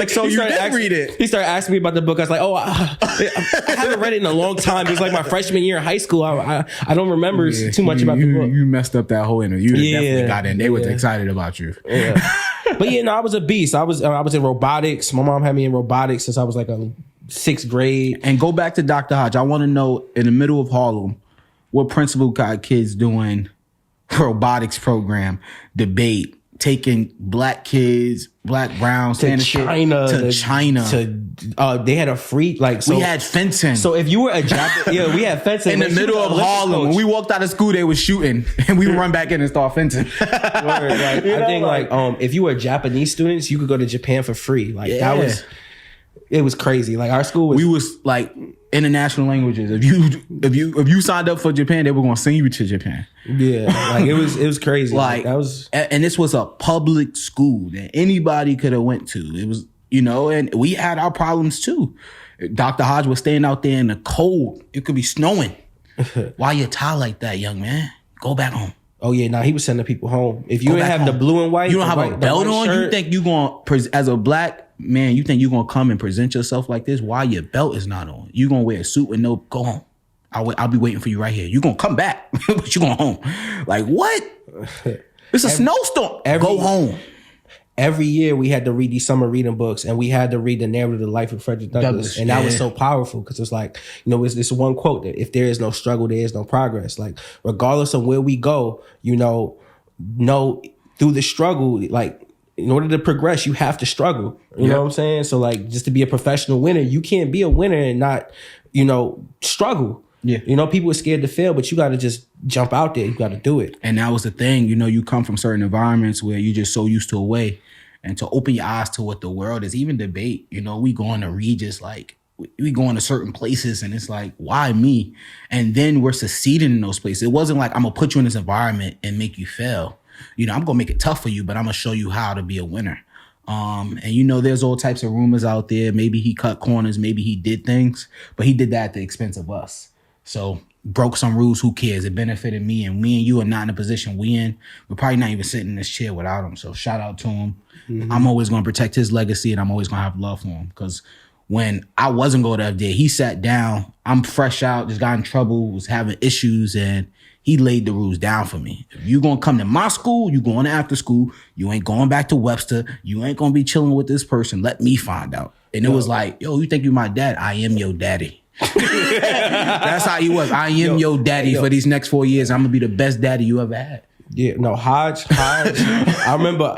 So you didn't read it. He started asking me about the book. I was like, I haven't read it in a long time. It was like my freshman year of high school. I don't remember too much about the book. You messed up that whole interview. You definitely got in. They were excited about you. Yeah. But I was a beast. I was in robotics. My mom had me in robotics since I was in 6th grade. And go back to Dr. Hodge. I want to know, in the middle of Harlem, what principal got kids doing robotics program, debate, taking black kids, black, brown, to China. They had a free we had fencing. So if you were a Japanese, we had fencing in the middle of Harlem. When we walked out of school, they was shooting, and we would run back in and start fencing. I think if you were a Japanese students, you could go to Japan for free. It was crazy. Our school was. We was international languages. If you signed up for Japan, they were gonna send you to Japan. Yeah, it was crazy. And this was a public school that anybody could have went to. It was you know, and we had our problems too. Dr. Hodge was staying out there in the cold. It could be snowing. Why you tie like that, young man? Go back home. Oh yeah, nah, he was sending people home. If you didn't have the blue and white, you don't have a belt on. You think you gonna, as a black man, you think you gonna come and present yourself like this? Why your belt is not on? You gonna wear a suit and no, go home. I'll be waiting for you right here. You gonna come back, but you going home. Like what? It's a snowstorm. Go home. Every year we had to read these summer reading books, and we had to read the narrative of the life of Frederick Douglass. And that was so powerful because it's like, you know, it's this one quote that if there is no struggle, there is no progress. Like regardless of where we go, you know through the struggle, like in order to progress, you have to struggle. You know what I'm saying? So like just to be a professional winner, you can't be a winner and not, you know, struggle. Yeah. You know, people are scared to fail, but you got to just jump out there. You got to do it. And that was the thing. You know, you come from certain environments where you're just so used to a way. And to open your eyes to what the world is, even debate, you know, we going to Regis, like we going to certain places and it's like, why me? And then we're succeeding in those places. It wasn't like I'm going to put you in this environment and make you fail. You know, I'm going to make it tough for you, but I'm going to show you how to be a winner. And you know, there's all types of rumors out there. Maybe he cut corners, maybe he did things, but he did that at the expense of us. So broke some rules, who cares? It benefited me, and me and you are not in a position we in. We're probably not even sitting in this chair without him. So shout out to him. Mm-hmm. I'm always going to protect his legacy, and I'm always going to have love for him. Because when I wasn't going to FDA, he sat down. I'm fresh out, just got in trouble, was having issues, and he laid the rules down for me. If you going to come to my school, you going to after school. You ain't going back to Webster. You ain't going to be chilling with this person. Let me find out. And it was like, yo, you think you my dad? I am your daddy. That's how he was. I am your daddy for these next 4 years. I'm gonna be the best daddy you ever had. Yeah, no, Hodge. I remember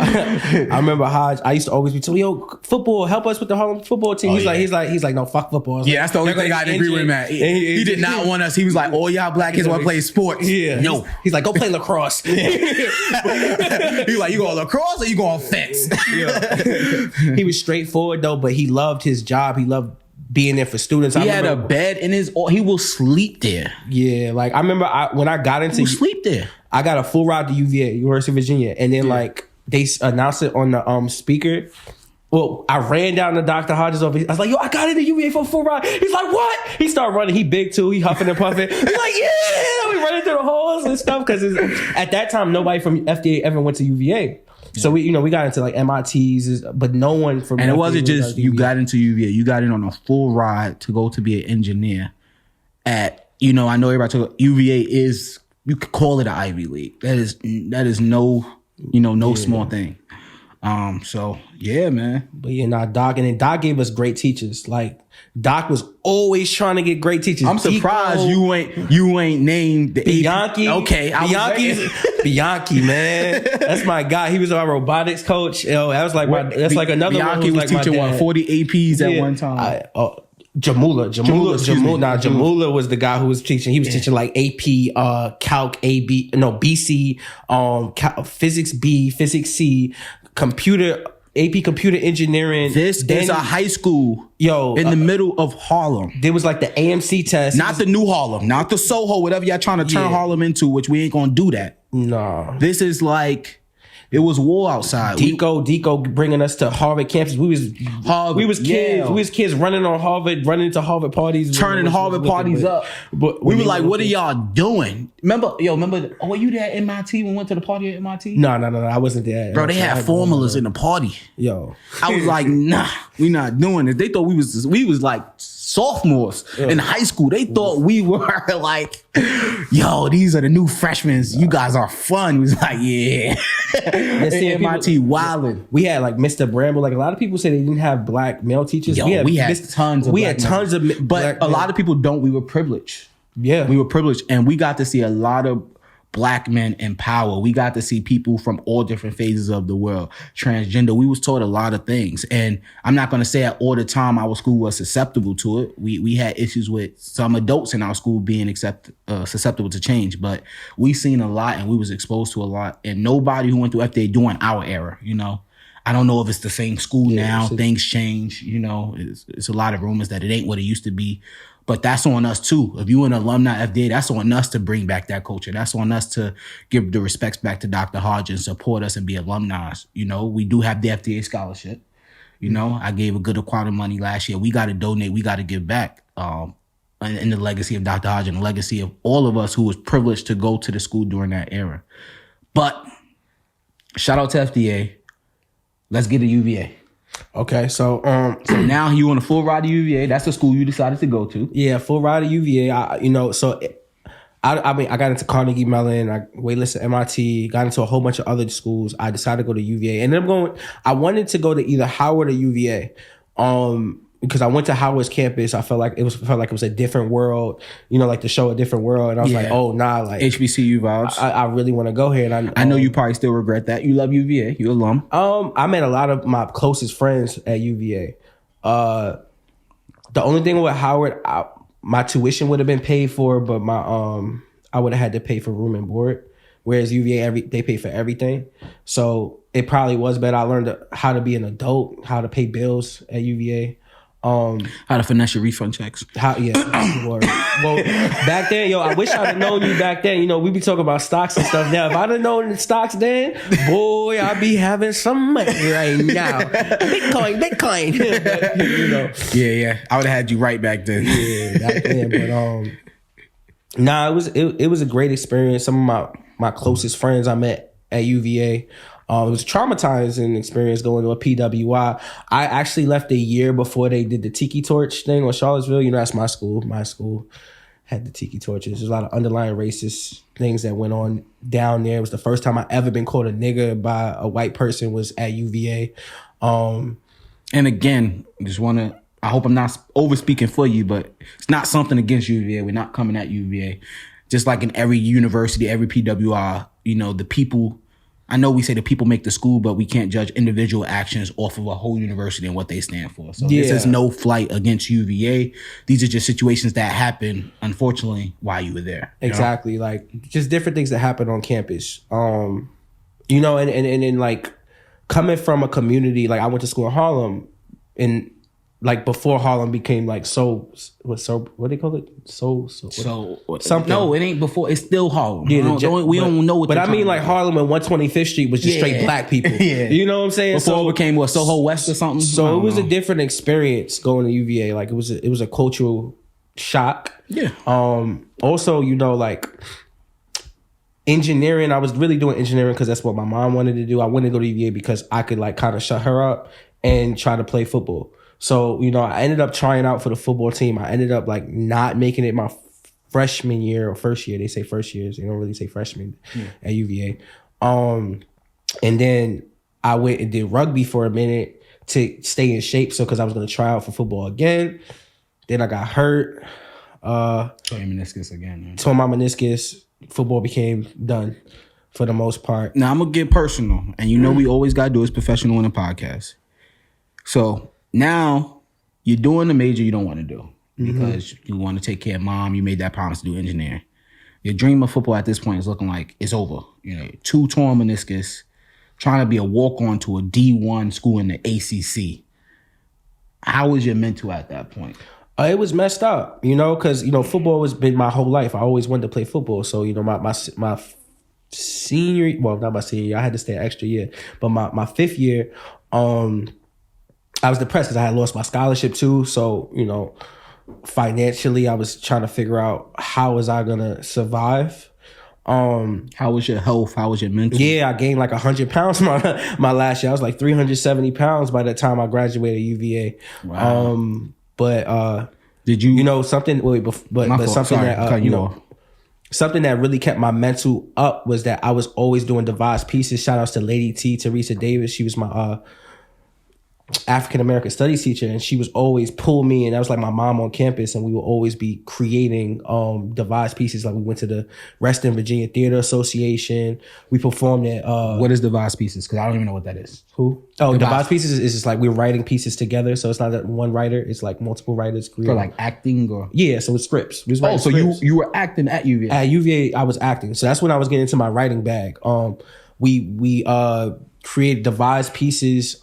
Hodge. I used to always be told, yo, football, help us with the Harlem football team. He's like, no, fuck football. Yeah, that's the only thing I didn't agree with him at. He did not want us. He was like, all y'all black kids want to play sports. Yeah. No. He's like, go play lacrosse. He's like, you going lacrosse or you going fence? Yeah. He was straightforward though, but he loved his job. He loved being there for students. He had a bed in his, he will sleep there. Yeah, like I remember when I got into, he will sleep there. I got a full ride to UVA, University of Virginia, and then like they announced it on the speaker. Well, I ran down to Dr. Hodge's office. I was like, yo, I got into UVA for a full ride. He's like, what? He started running. He big too. He huffing and puffing. He's like, yeah. We running through the halls and stuff because at that time nobody from FDA ever went to UVA. So we got into like MITs, but no one from. And it wasn't just you got into UVA. You got in on a full ride to go to be an engineer. At I know everybody talk. UVA is, you could call it an Ivy League. That is no small thing. So yeah, man. But yeah, Doc, and then Doc gave us great teachers. Like Doc was always trying to get great teachers. I'm surprised you ain't named the Bianchi. Okay, Bianchi, man, that's my guy. He was our robotics coach. Yo, that was like that's like another Bianchi one. was like teaching 40 APs at one time. Jamula was the guy who was teaching. He was teaching like AP, Calc AB, BC, Physics B, Physics C, AP Computer Engineering. This is a high school, in the middle of Harlem. There was like the AMC test. Not the new Harlem, not the Soho, whatever y'all trying to turn Harlem into, which we ain't gonna do that. No. This is like, it was war outside. Deco bringing us to Harvard campus. We was kids. Yeah. We was kids running on Harvard, running to Harvard parties, turning Harvard parties up. But we were like, "What are y'all doing?" Remember? Were you there at MIT when we went to the party at MIT? No, I wasn't there. Bro, they had formulas in the party. Yo, I was like, "Nah, we not doing it." They thought we was like sophomores in high school. They thought we were like, "Yo, these are the new freshmen. You guys are fun." We was like, "Yeah." MIT wildin'. We had like Mr. Bramble. Like a lot of people say they didn't have black male teachers. We had tons of but a lot of people don't. We were privileged. Yeah, we were privileged, and we got to see a lot of black men in power. We got to see people from all different phases of the world. Transgender. We was taught a lot of things, and I'm not going to say at all the time our school was susceptible to it. We had issues with some adults in our school being susceptible to change, but we seen a lot and we was exposed to a lot. And nobody who went through FDA during our era, I don't know if it's the same school now. Things change. It's a lot of rumors that it ain't what it used to be. But that's on us too. If you an alumni FDA, that's on us to bring back that culture. That's on us to give the respects back to Dr. Hodge and support us and be alumni. We do have the FDA scholarship. You know, I gave a good amount of money last year. We got to donate. We got to give back. In the legacy of Dr. Hodge and the legacy of all of us who was privileged to go to the school during that era. But shout out to FDA. Let's get to UVA. Okay, so now you on a full ride to UVA. That's the school you decided to go to. Yeah, full ride to UVA. I got into Carnegie Mellon. I waitlist at MIT. Got into a whole bunch of other schools. I decided to go to UVA, and then I wanted to go to either Howard or UVA. Because I went to Howard's campus, I felt like it was a different world, you know, like to show a different world. And I was like, oh nah, like HBCU vibes. I really want to go here. And I know you probably still regret that. You love UVA, you alum. I met a lot of my closest friends at UVA. The only thing with Howard, my tuition would have been paid for, but I would have had to pay for room and board. Whereas UVA, they pay for everything. So it probably was better. I learned how to be an adult, how to pay bills at UVA. How to finesse your refund checks. Well, back then, I wish I'd have known you back then. You know, we be talking about stocks and stuff now. If I'd have known the stocks then, boy, I'd be having some money right now. Bitcoin. But, you know. Yeah. I would have had you right back then. Yeah, back then. But it was a great experience. Some of my closest friends I met at UVA. It was a traumatizing experience going to a PWI. I actually left a year before they did the Tiki Torch thing on Charlottesville. You know, that's my school. My school had the Tiki Torches. There's a lot of underlying racist things that went on down there. It was the first time I ever been called a nigger by a white person was at UVA. And again, I hope I'm not over speaking for you, but it's not something against UVA. We're not coming at UVA. Just like in every university, every PWI, you know, the people... I know we say the people make the school, but we can't judge individual actions off of a whole university and what they stand for. So This is no flight against UVA. These are just situations that happen, unfortunately, while you were there. Exactly. Like just different things that happen on campus. You know, and like coming from a community, like I went to school in Harlem and like before Harlem became like what do they call it? Something. No, it ain't before. It's still Harlem. Yeah, we don't know what. But I mean, like Harlem and 125th Street was just straight black people. Yeah, you know what I'm saying? Before it became Soho West or something. So it was a different experience going to UVA. Like it was a cultural shock. Yeah. Also, you know, like engineering. I was really doing engineering because that's what my mom wanted to do. I wanted to go to UVA because I could like kind of shut her up and try to play football. So, you know, I ended up trying out for the football team. I ended up like not making it my freshman year or first year. They say first years. They don't really say freshman at UVA. And then I went and did rugby for a minute to stay in shape. So, because I was going to try out for football again. Then I got hurt. Tore your meniscus again. Man. Tore my meniscus. Football became done for the most part. Now, I'm going to get personal. And you know we always got to do is professional in a podcast. So... Now, you're doing the major you don't want to do because you want to take care of mom. You made that promise to do engineering. Your dream of football at this point is looking like it's over. You know, 2 torn meniscus, trying to be a walk-on to a D1 school in the ACC. How was your mental at that point? It was messed up, you know, because, you know, football has been my whole life. I always wanted to play football. So, you know, my senior, well, not my senior year. I had to stay an extra year. But my 5th year, I was depressed because I had lost my scholarship too. So, you know, financially, I was trying to figure out how was I going to survive. How was your health? How was your mental? Yeah, I gained like 100 pounds my last year. I was like 370 pounds by the time I graduated UVA. Wow. But did you? You know, something, but something that, you know, something that really kept my mental up was that I was always doing devised pieces. Shout outs to Lady T, Teresa Davis. She was my African American studies teacher, and she was always pull me, and that was like my mom on campus, and we would always be creating devised pieces. Like we went to the Reston Virginia Theater Association. We performed at what is devised pieces? Because I don't even know what that is. Who? Oh, devised pieces is just like we're writing pieces together. So it's not that one writer; it's like multiple writers creating. For like acting or so it's scripts. So scripts. you were acting at UVA? At UVA, I was acting. So that's when I was getting into my writing bag. We created devised pieces.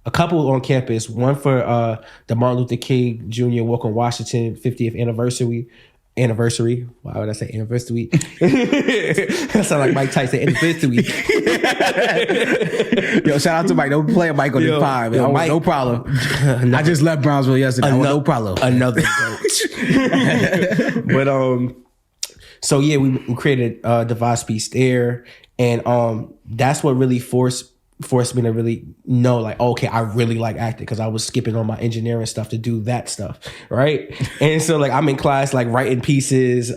A couple on campus, one for the Martin Luther King Jr. Walk on Washington 50th anniversary. anniversary. Why would I say anniversary? That sound like Mike Tyson. Anniversary. Yo, shout out to Mike. Don't play Mike on the pod. Yo, Mike, no problem. I just left Brownsville yesterday. No problem. Another goat. But so yeah, we created a device piece there, and that's what really forced me to really know, like, okay, I really like acting, because I was skipping on my engineering stuff to do that stuff, right? And so like I'm in class like writing pieces,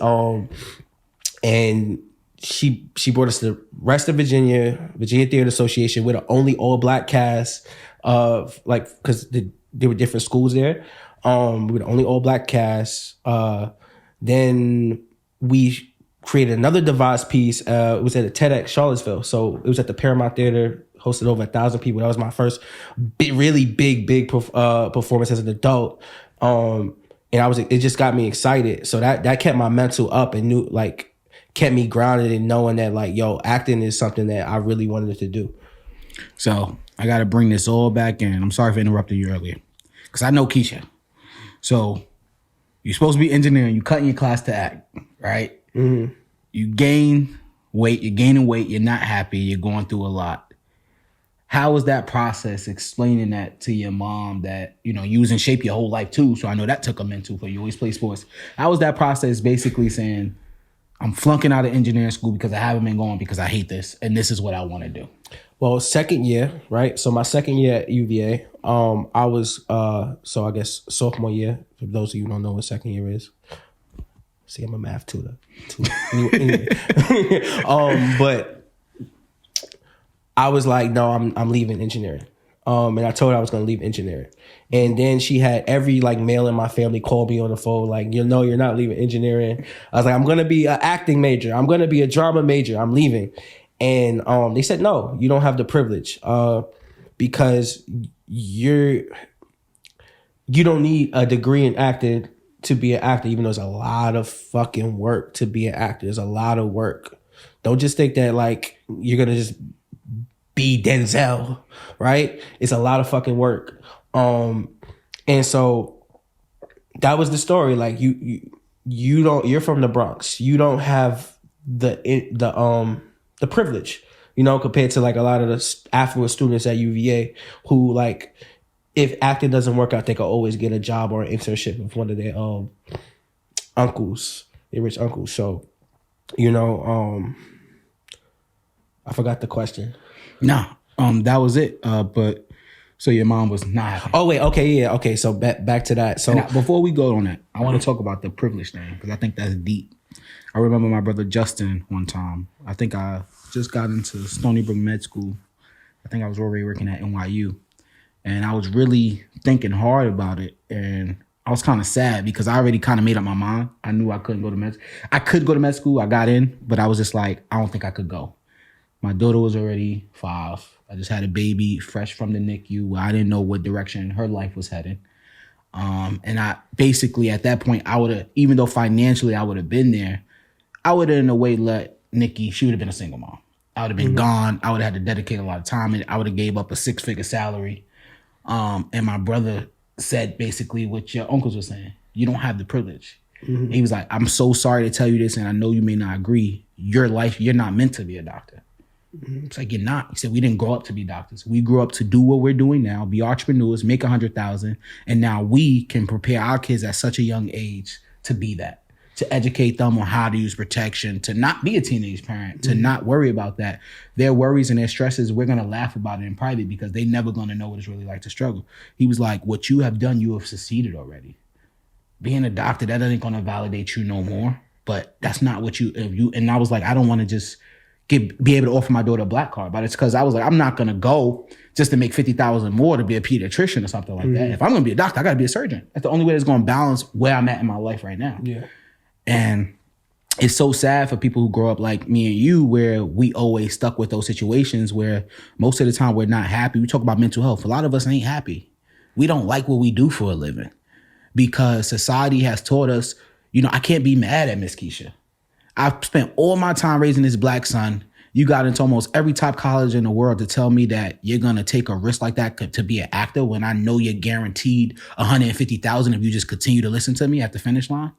and she brought us to the rest of Virginia Theater Association. We're the only all black cast of, like, because there were different schools there. We were the only all black cast. Then we created another device piece. It was at a TEDx Charlottesville. So it was at the Paramount Theater, hosted over 1,000 people. That was my first really big performance as an adult. And it just got me excited. So that kept my mental up and kept me grounded in knowing that, like, yo, acting is something that I really wanted to do. So I got to bring this all back in. I'm sorry for interrupting you earlier, because I know Keisha. So you're supposed to be engineering. You cut in your class to act, right? Mm-hmm. You gain weight. You're gaining weight. You're not happy. You're going through a lot. How was that process, explaining that to your mom that, you was in shape your whole life too? So I know that took a mental, for you always play sports. How was that process, basically saying, I'm flunking out of engineering school because I haven't been going because I hate this, and this is what I want to do? Well, second year, right? So my second year at UVA, I was, so I guess sophomore year, for those of you who don't know what second year is. See, I'm a math tutor. Anyway. But I was like, no, I'm leaving engineering. And I told her I was going to leave engineering. And then she had every male in my family call me on the phone, like, you're not leaving engineering. I was like, I'm going to be an acting major. I'm going to be a drama major. I'm leaving. And they said, no, you don't have the privilege, because you don't need a degree in acting to be an actor, even though there's a lot of fucking work to be an actor. There's a lot of work. Don't just think that you're going to just be Denzel, right? It's a lot of fucking work. And so that was the story. Like you're from the Bronx. You don't have the privilege, compared to a lot of the affluent students at UVA who if acting doesn't work out, they can always get a job or an internship with one of their uncles, their rich uncles. So, I forgot the question. Nah, that was it. But so your mom was not happy. Oh wait, okay, yeah, okay. So back to that. So before we go on that, I want to talk about the privilege thing, because I think that's deep. I remember my brother Justin one time. I think I just got into Stony Brook Med School. I think I was already working at NYU. And I was really thinking hard about it. And I was kind of sad because I already kind of made up my mind. I knew I couldn't go to med school. I could go to med school. I got in, but I was just like, I don't think I could go. My daughter was already 5. I just had a baby fresh from the NICU where I didn't know what direction her life was heading. And I basically, at that point, I would have, even though financially I would have been there, I would have in a way let Nikki, she would have been a single mom. I would have been gone. I would have had to dedicate a lot of time, and I would have gave up a 6-figure salary. And my brother said basically what your uncles were saying. You don't have the privilege. Mm-hmm. He was like, I'm so sorry to tell you this, and I know you may not agree. Your life, you're not meant to be a doctor. Mm-hmm. It's like, you're not. He said, we didn't grow up to be doctors. We grew up to do what we're doing now, be entrepreneurs, make $100,000. And now we can prepare our kids at such a young age to be that, to educate them on how to use protection, to not be a teenage parent, to not worry about that. Their worries and their stresses, we're going to laugh about it in private because they never going to know what it's really like to struggle. He was like, what you have done, you have succeeded already. Being a doctor, that ain't going to validate you no more. But that's not what you, and I was like, I don't want to just be able to offer my daughter a black card. But it's because I was like, I'm not going to go just to make $50,000 more to be a pediatrician or something like that. If I'm going to be a doctor, I got to be a surgeon. That's the only way that's going to balance where I'm at in my life right now. Yeah. And it's so sad for people who grow up like me and you, where we always stuck with those situations where most of the time we're not happy. We talk about mental health. A lot of us ain't happy. We don't like what we do for a living because society has taught us, I can't be mad at Miss Keisha. I've spent all my time raising this black son. You got into almost every top college in the world to tell me that you're going to take a risk like that to be an actor when I know you're guaranteed $150,000 if you just continue to listen to me at the finish line.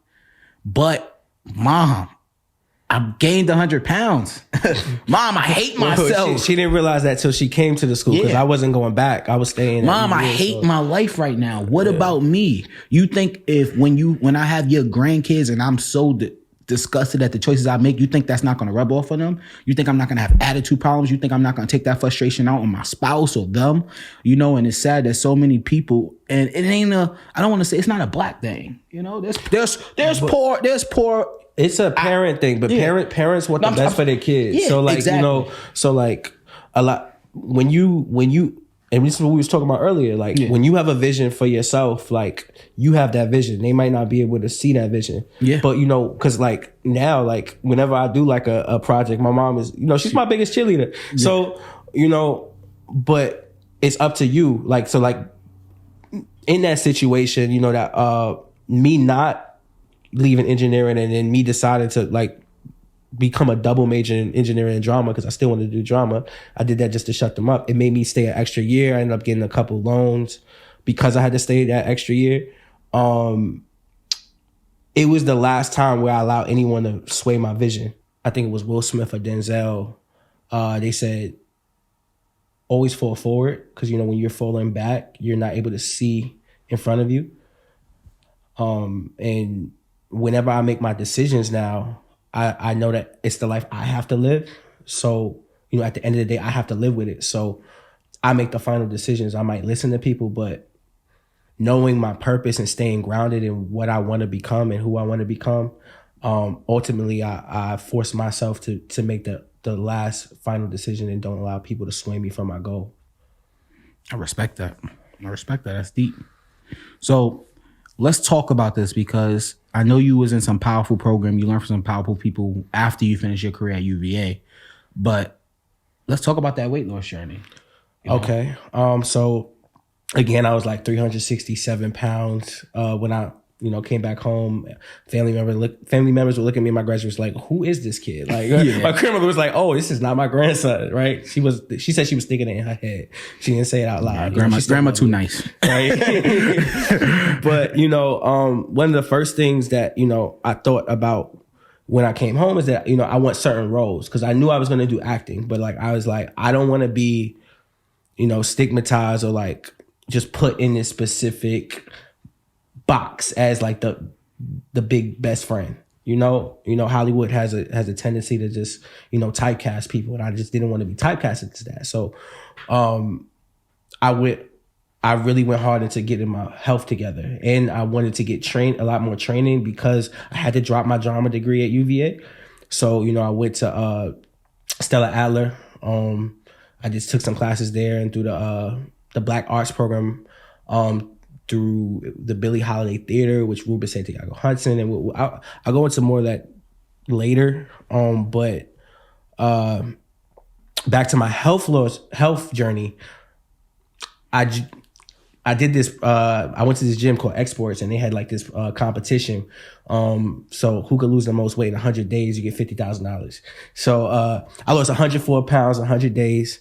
But mom, I gained 100 pounds. Mom, I hate myself. She didn't realize that till she came to the school because I wasn't going back. I was staying. Mom, I hate my life right now. What about me? You think when I have your grandkids and I'm so disgusted at the choices I make, you think that's not going to rub off on them? You think I'm not going to have attitude problems? You think I'm not going to take that frustration out on my spouse or them? You know, and it's sad that so many people, and it ain't I don't want to say it's not a black thing. You know, there's poor. It's a parent thing, but parents want the best for their kids. Yeah, so like, exactly. you know, so like a lot when you and this is what we was talking about earlier, like when you have a vision for yourself, like you have that vision. They might not be able to see that vision. Yeah. But you know, cause like now, like whenever I do like a project, my mom is, you know, she's my biggest cheerleader. Yeah. So, you know, but it's up to you. Like, so like in that situation, you know, that me not leaving engineering and then me deciding to like become a double major in engineering and drama because I still wanted to do drama. I did that just to shut them up. It made me stay an extra year. I ended up getting a couple loans because I had to stay that extra year. It was the last time where I allowed anyone to sway my vision. I think it was Will Smith or Denzel. They said, always fall forward because, you know, when you're falling back, you're not able to see in front of you. And whenever I make my decisions now, I know that it's the life I have to live. So, you know, at the end of the day, I have to live with it. So I make the final decisions. I might listen to people, but knowing my purpose and staying grounded in what I want to become and who I want to become, ultimately I force myself to make the last final decision and don't allow people to sway me from my goal. I respect that. That's deep. So let's talk about this because I know you was in some powerful program. You learned from some powerful people after you finished your career at UVA. But let's talk about that weight loss journey. Okay. So again, I was like 367 pounds when I, you know, came back home. Family members would look at me in my graduates like, who is this kid? Like my grandmother was like, oh, this is not my grandson, right? She said she was thinking it in her head. She didn't say it out loud. Yeah, grandma too nice. Right. But, you know, one of the first things that, you know, I thought about when I came home is that, you know, I want certain roles because I knew I was going to do acting, but like, I was like, I don't want to be, you know, stigmatized or like just put in this specific box as like the big best friend. You know, Hollywood has a tendency to just, you know, typecast people, and I just didn't want to be typecasted to that. So I really went hard into getting my health together, and I wanted to get a lot more training because I had to drop my drama degree at UVA. So, you know, I went to Stella Adler. I just took some classes there and through the Black Arts program, through the Billie Holiday Theater, which Ruben Santiago Hudson, and I'll go into more of that later. But back to my health journey, I did this. I went to this gym called Exports, and they had like this competition. So who could lose the most weight in 100 days? You get $50,000. So I lost 104 pounds in 100 days.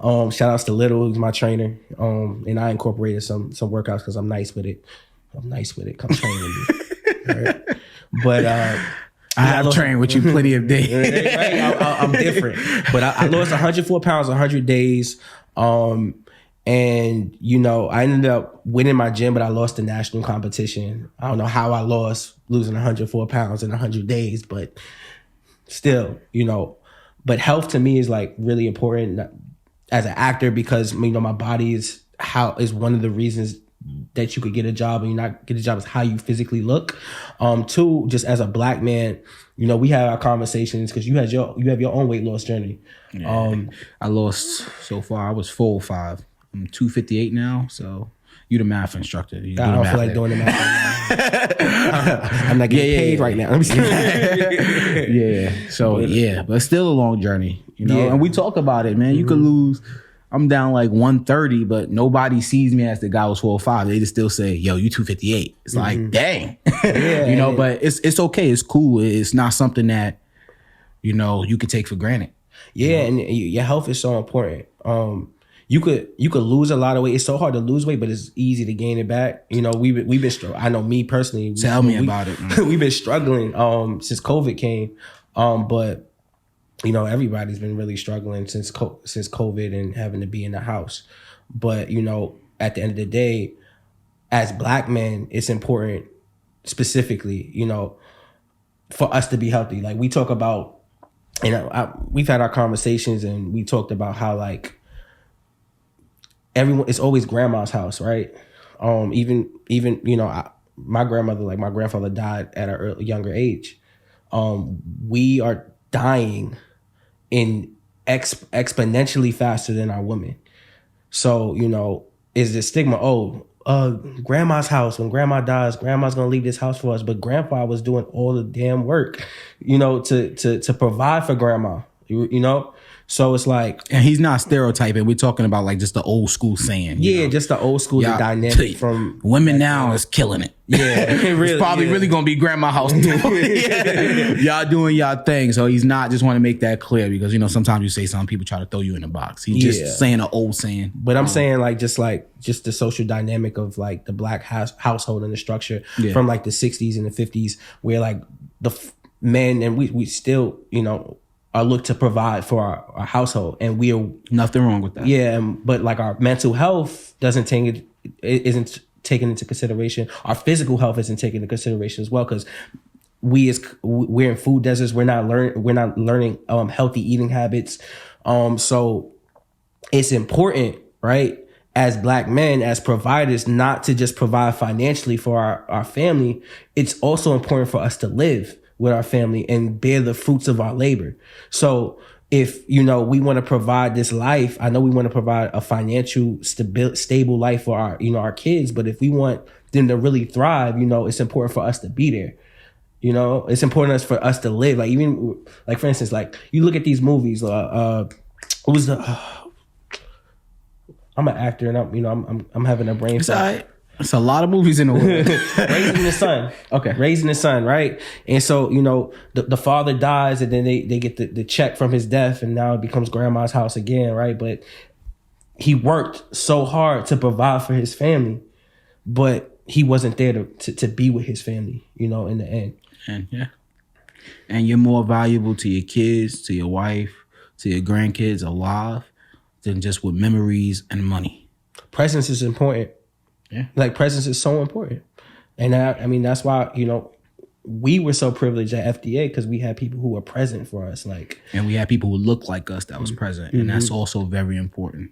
Shout outs to Little, who's my trainer. And I incorporated some workouts because I'm nice with it. Come train with me. Right? But I have trained with you plenty of days. Right? I'm different. But I lost 104 pounds in 100 days. And, you know, I ended up winning my gym, but I lost the national competition. I don't know how I lost losing 104 pounds in 100 days, but still, you know. But health to me is like really important as an actor because, you know, my body is one of the reasons that you could get a job and you not get a job is how you physically look. Two, just as a Black man, you know, we have our conversations because you have your own weight loss journey. Yeah. I lost so far. I was 405. I'm 258 now. So you the math instructor. I don't feel like doing the math right now. I'm not getting paid right now. Yeah. So but it's still a long journey, you know. And we talk about it, man. You could lose. I'm down like 130, but nobody sees me as the guy who's 405. They just still say, "Yo, you 258." It's like, dang, you know. But it's okay. It's cool. It's not something that, you know, you could take for granted. Yeah, and your health is so important. you could lose a lot of weight. It's so hard to lose weight, but it's easy to gain it back. You know, we've been struggling. I know me personally. Tell me about it. We've been struggling since COVID came. But you know, everybody's been really struggling since COVID and having to be in the house. But you know, at the end of the day, as Black men, it's important specifically, you know, for us to be healthy. Like we talk about, you know, we've had our conversations and we talked about how like everyone, it's always grandma's house, right? Even you know, my grandmother, like my grandfather died at a younger age. We are dying in exponentially faster than our women. So, you know, is the stigma, grandma's house, when grandma dies, grandma's gonna leave this house for us. But grandpa was doing all the damn work, you know, to provide for grandma, you know? So it's like, and he's not stereotyping. We're talking about like just the old school saying. Yeah, just the old school, the dynamic from women now is killing it. Yeah, really, it's probably really gonna be grandma house. Yeah. Y'all doing y'all thing. So he's not, just want to make that clear, because you know sometimes you say something, people try to throw you in a box. He's just saying an old saying. But I'm saying like just the social dynamic of like the Black household and the structure from like the 60s and the 50s, where like the men and we still, you know, are looked to provide for our household, and we are nothing wrong with that. Yeah, but like our mental health isn't taken into consideration. Our physical health isn't taken into consideration as well, because we're in food deserts. We're not learning healthy eating habits. So it's important, right, as Black men, as providers, not to just provide financially for our family. It's also important for us to live with our family and bear the fruits of our labor. So if, you know, we want to provide this life, I know we want to provide a financial stable life for our, you know, our kids, but if we want them to really thrive, you know, it's important for us to be there. You know, it's important for us to live. Like even like, for instance, like you look at these movies, I'm an actor and I'm having a brain fart. It's a lot of movies in the world. Raising the Son. Okay. Raising the Son, right? And so, you know, the father dies and then they get the check from his death, and now it becomes grandma's house again, right? But he worked so hard to provide for his family, but he wasn't there to be with his family, you know, in the end. And you're more valuable to your kids, to your wife, to your grandkids alive than just with memories and money. Presence is important. Yeah. Like presence is so important. And I mean, that's why, you know, we were so privileged at FDA, because we had people who were present for us. Like, and we had people who looked like us that was present. And that's also very important.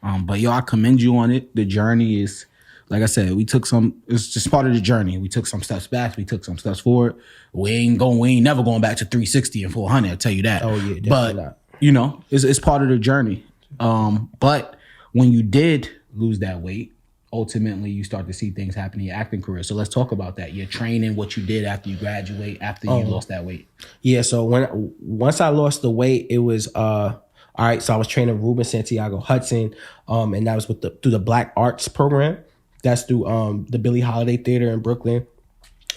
But yo, I commend you on it. The journey is, like I said, it's just part of the journey. We took some steps back, we took some steps forward. We ain't never going back to 360 and 400, I'll tell you that. Oh yeah, definitely but, not. You know, it's part of the journey. But when you did lose that weight, ultimately you start to see things happen in your acting career. So let's talk about that. Your training, what you did after you graduate, after you lost that weight. Yeah, so once I lost the weight, it was all right. So I was training Ruben Santiago Hudson, and that was through the Black Arts program. That's through the Billie Holiday Theater in Brooklyn,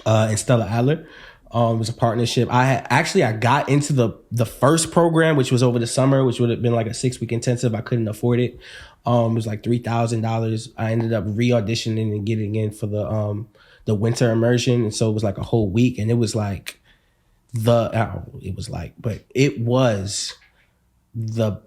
and Stella Adler. It was a partnership. I got into the first program, which was over the summer, which would have been like a 6-week intensive. I couldn't afford it. It was like $3,000. I ended up re-auditioning and getting in for the winter immersion, and so it was like a whole week, and it was the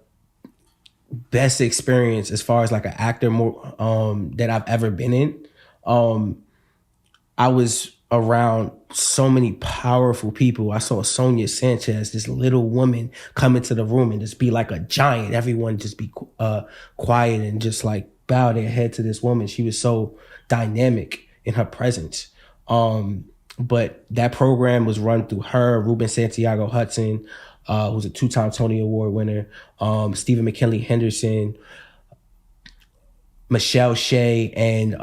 best experience as far as like an actor that I've ever been in. I was around so many powerful people. I saw Sonia Sanchez, this little woman, come into the room and just be like a giant. Everyone just be quiet and just like bow their head to this woman. She was so dynamic in her presence. But that program was run through her, Ruben Santiago Hudson, who's a 2-time Tony Award winner, Stephen McKinley Henderson, Michelle Shea, and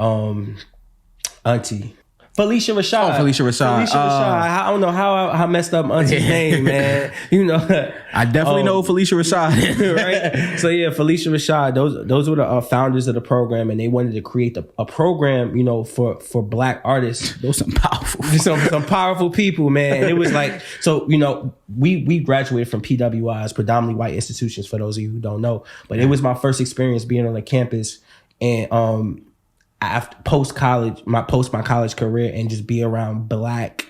Auntie. Felicia Rashad. Oh, Felicia Rashad. Felicia Rashad. I don't know how I messed up Auntie's name, man. You know, I definitely know Felicia Rashad. Right? So yeah, Felicia Rashad. Those were the founders of the program, and they wanted to create a program, you know, for Black artists. Those some powerful, some powerful people, man. And it was like, so you know, we graduated from PWIs, predominantly white institutions. For those of you who don't know, but it was my first experience being on a campus, and after post my college career, and just be around Black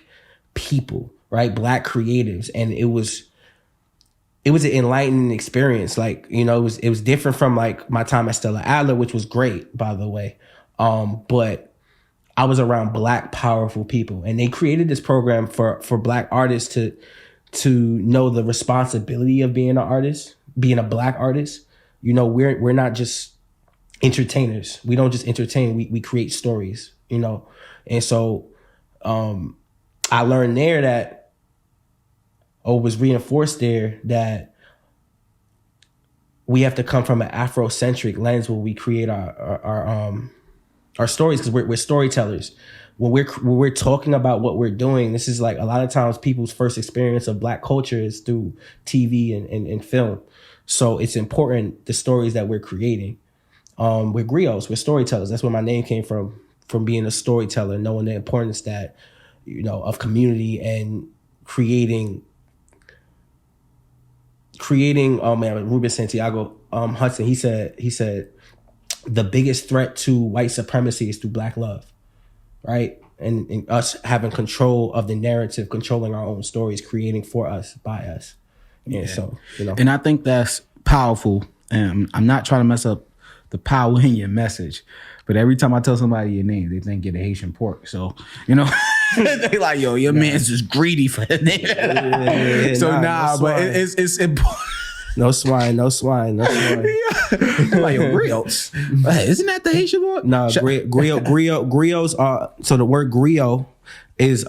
people, right? Black creatives. And it was an enlightening experience. Like, you know, it was different from like my time at Stella Adler, which was great, by the way. But I was around Black powerful people, and they created this program for Black artists to know the responsibility of being an artist, being a Black artist. You know, we're not just entertainers. We don't just entertain. We create stories, you know? And so I learned there that, or was reinforced there, that we have to come from an Afrocentric lens where we create our stories, because we're storytellers. When we're talking about what we're doing, this is like a lot of times people's first experience of Black culture is through TV and film. So it's important, the stories that we're creating. We're griots, we're storytellers. That's where my name came from being a storyteller, knowing the importance that, you know, of community and creating. Ruben Santiago Hudson, he said the biggest threat to white supremacy is through Black love, right? And us having control of the narrative, controlling our own stories, creating for us, by us. Yeah. So, you know. And I think that's powerful. And I'm not trying to mess up the power in your message, but every time I tell somebody your name, they think you're the Haitian pork. So, you know, they like, yo, your man's just greedy for the name. But it's important. No swine. Like, yo, griots. Isn't that the Haitian pork? No, griots are, so the word griot is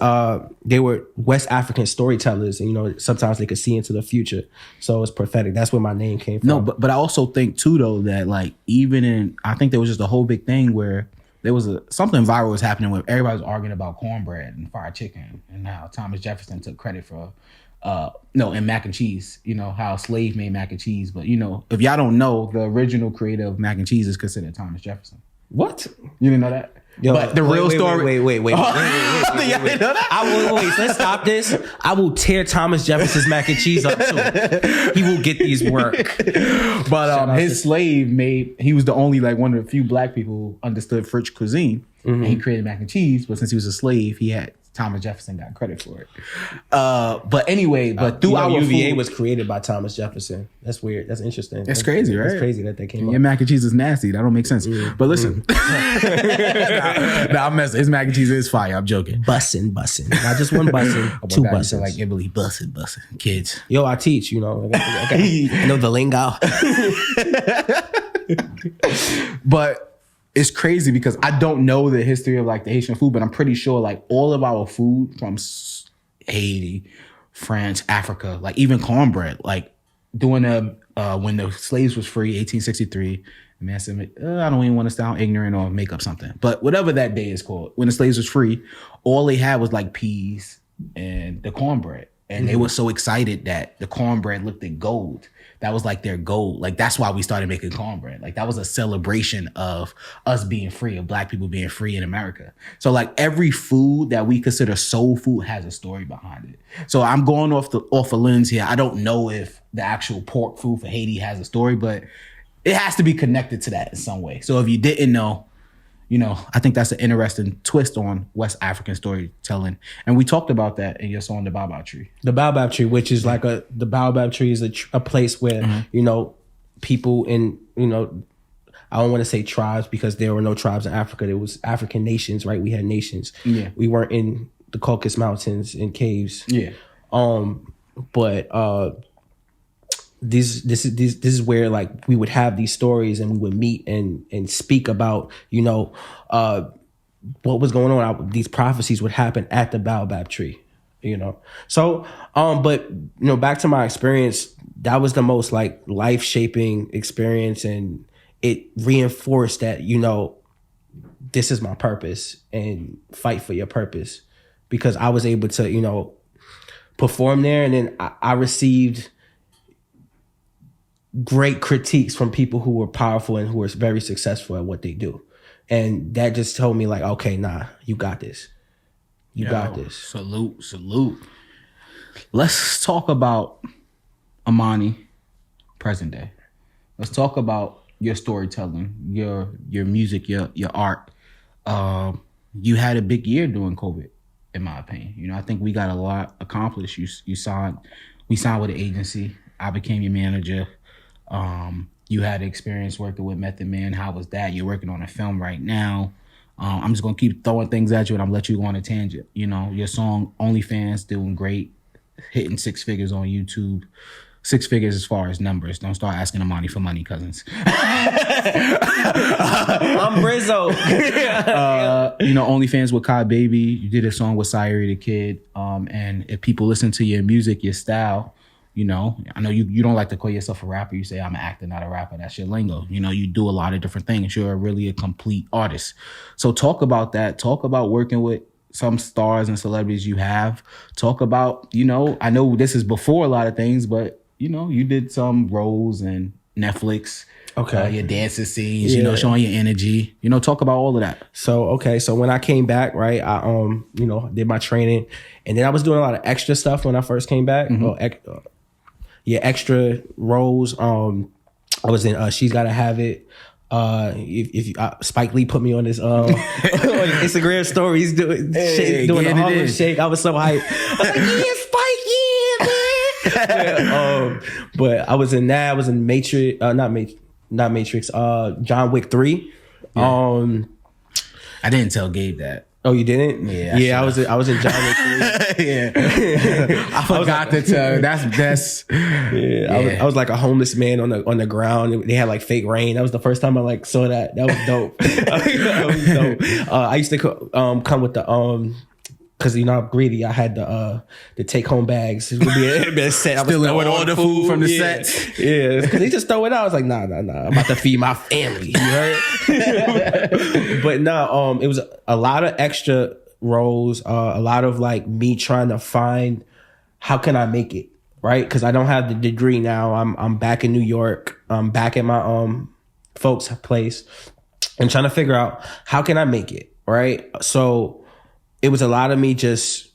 they were West African storytellers, and you know, sometimes they could see into the future. So it's prophetic. That's where my name came from. No, but I also think too though that like I think there was just a whole big thing where there was something viral was happening where everybody was arguing about cornbread and fried chicken, and how Thomas Jefferson took credit for and mac and cheese. You know, how slave made mac and cheese. But you know, if y'all don't know, the original creator of mac and cheese is considered Thomas Jefferson. What? You didn't know that? Yo, but the real story. Wait. Let's stop this. I will tear Thomas Jefferson's mac and cheese up too. He will get these work. But his slave he was the only like one of the few Black people who understood French cuisine, and he created mac and cheese. But since he was a slave, Thomas Jefferson got credit for it. But anyway, through our UVA food, was creaed by Thomas Jefferson. That's weird. That's interesting. That's crazy, right? It's crazy that came up. Your mac and cheese is nasty. That don't make sense. But listen, I'm messing. His mac and cheese is fire. I'm joking. Bussin'. Not just one bussin', two bussins. Like Italy, bussin'. Kids. Yo, I teach, you know. I know the lingo. But it's crazy because I don't know the history of like the Haitian food, but I'm pretty sure like all of our food from Haiti, France, Africa, like even cornbread, like doing when the slaves was free, 1863. The man said, I don't even want to sound ignorant or make up something, but whatever that day is called, when the slaves was free, all they had was like peas and the cornbread. And they were so excited that the cornbread looked at gold. That was like their goal. Like, that's why we started making cornbread. Like, that was a celebration of us being free, of Black people being free in America. So, like, every food that we consider soul food has a story behind it. So I'm going off a lens here. I don't know if the actual pork food for Haiti has a story, but it has to be connected to that in some way. So if you didn't know, you know, I think that's an interesting twist on West African storytelling. And we talked about that in your song, The Baobab Tree. The Baobab Tree, which is like the Baobab Tree is a place where, you know, people in, you know, I don't want to say tribes because there were no tribes in Africa. There was African nations, right? We had nations. Yeah. We weren't in the Caucasus Mountains in caves. Yeah. This is where like we would have these stories and we would meet and speak about, you know, what was going on. These prophecies would happen at the Baobab Tree, you know. So, but you know, back to my experience, that was the most like life shaping experience, and it reinforced that, you know, this is my purpose and fight for your purpose, because I was able to, you know, perform there, and then I received great critiques from people who were powerful and who were very successful at what they do. And that just told me like, okay, nah, you got this. You got this. Salute. Let's talk about Imani present day. Let's talk about your storytelling, your music, your art. You had a big year during COVID, in my opinion. You know, I think we got a lot accomplished. We signed with an agency. I became your manager. You had experience working with Method Man. How was that? You're working on a film right now. I'm just gonna keep throwing things at you, and I'm gonna let you go on a tangent. You know, your song OnlyFans doing great, hitting 6 figures on YouTube. 6 figures as far as numbers. Don't start asking Imani for money, cousins. I'm Brizzo. You know, OnlyFans with Kyah Baby. You did a song with Sy Ari Da Kid. And if people listen to your music, your style, you know, I know you don't like to call yourself a rapper. You say, I'm an actor, not a rapper. That's your lingo. You know, you do a lot of different things. You're really a complete artist. So talk about that. Talk about working with some stars and celebrities you have. Talk about, you know, I know this is before a lot of things, but, you know, you did some roles and Netflix. Okay. Your dancing scenes, you know, showing your energy. You know, talk about all of that. So when I came back, right, I, you know, did my training. And then I was doing a lot of extra stuff when I first came back. Extra roles. I was in She's Gotta Have It. If Spike Lee put me on his on Instagram stories doing the Harlem Shake. I was so hyped. I was like, yeah, Spike, yeah, man. But I was in that. I was in Matrix, not Matrix. John Wick 3. Yeah. I didn't tell Gabe that. Oh, you didn't? Yeah. I was in John Wick 3. Yeah. I forgot to tell. That's. Yeah. I was like a homeless man on the ground. They had like fake rain. That was the first time I like saw that. That was dope. I used to come with the because you know I'm greedy. I had the take home bags. It would be a set. I was stealing all the food from the sets. Yeah, because they just throw it out. I was like, nah. I'm about to feed my family. You heard? But no, it was a lot of extra roles. A lot of like me trying to find how can I make it right, because I don't have the degree now. I'm back in New York. I'm back at my folks' place and trying to figure out how can I make it right. So it was a lot of me just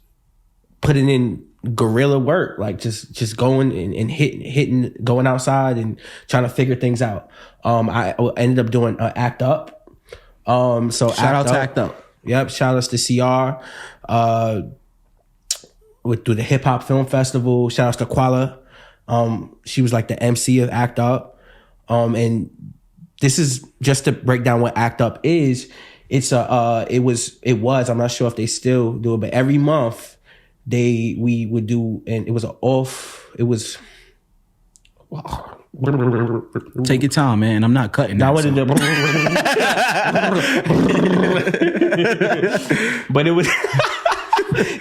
putting in guerrilla work, like just going and hitting, going outside and trying to figure things out. I ended up doing Act Up. So shout out to Act Up. Yep. Shout outs to CR. Through the Hip Hop Film Festival. Shout outs to Quala. She was like the MC of Act Up. And this is just to break down what Act Up is. It was, I'm not sure if they still do it, but every month we would do, and it was take your time, man. I'm not cutting that. But it was,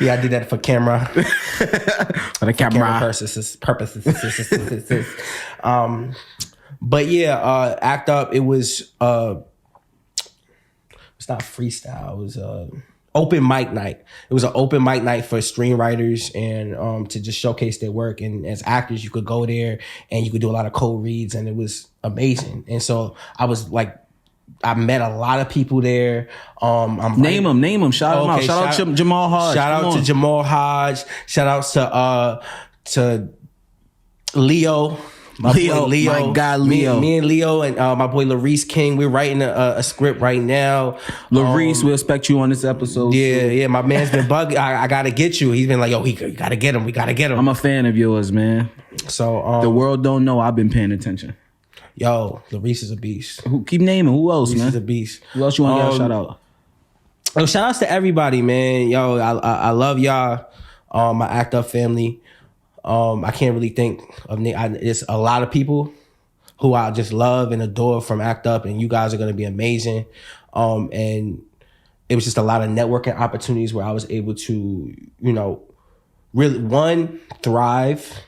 yeah, I did that for camera. For the camera purposes. But yeah, Act Up, it was, it's not freestyle. It was open mic night. It was an open mic night for screenwriters and to just showcase their work. And as actors, you could go there and you could do a lot of code reads, and it was amazing. And so I was like, I met a lot of people there. Name them. Shout them out. Shout out to Jamal Hodge. Shout out to Jamal Hodge. Shout out to Leo. My guy Leo. Me and Leo and my boy Larice King. We're writing a script right now. Larice, we expect you on this episode. Yeah. My man's been bugging. I gotta get you. He's been like, yo, you gotta get him. We gotta get him. I'm a fan of yours, man. So the world don't know I've been paying attention. Yo, Larice is a beast. Keep naming. Who else, Larice man? Is a beast. Who else you want to get a shout out? Shout outs to everybody, man. Yo, I love y'all. My Act Up family. I can't really think of it's a lot of people who I just love and adore from Act Up, and you guys are going to be amazing. And it was just a lot of networking opportunities where I was able to, you know, really thrive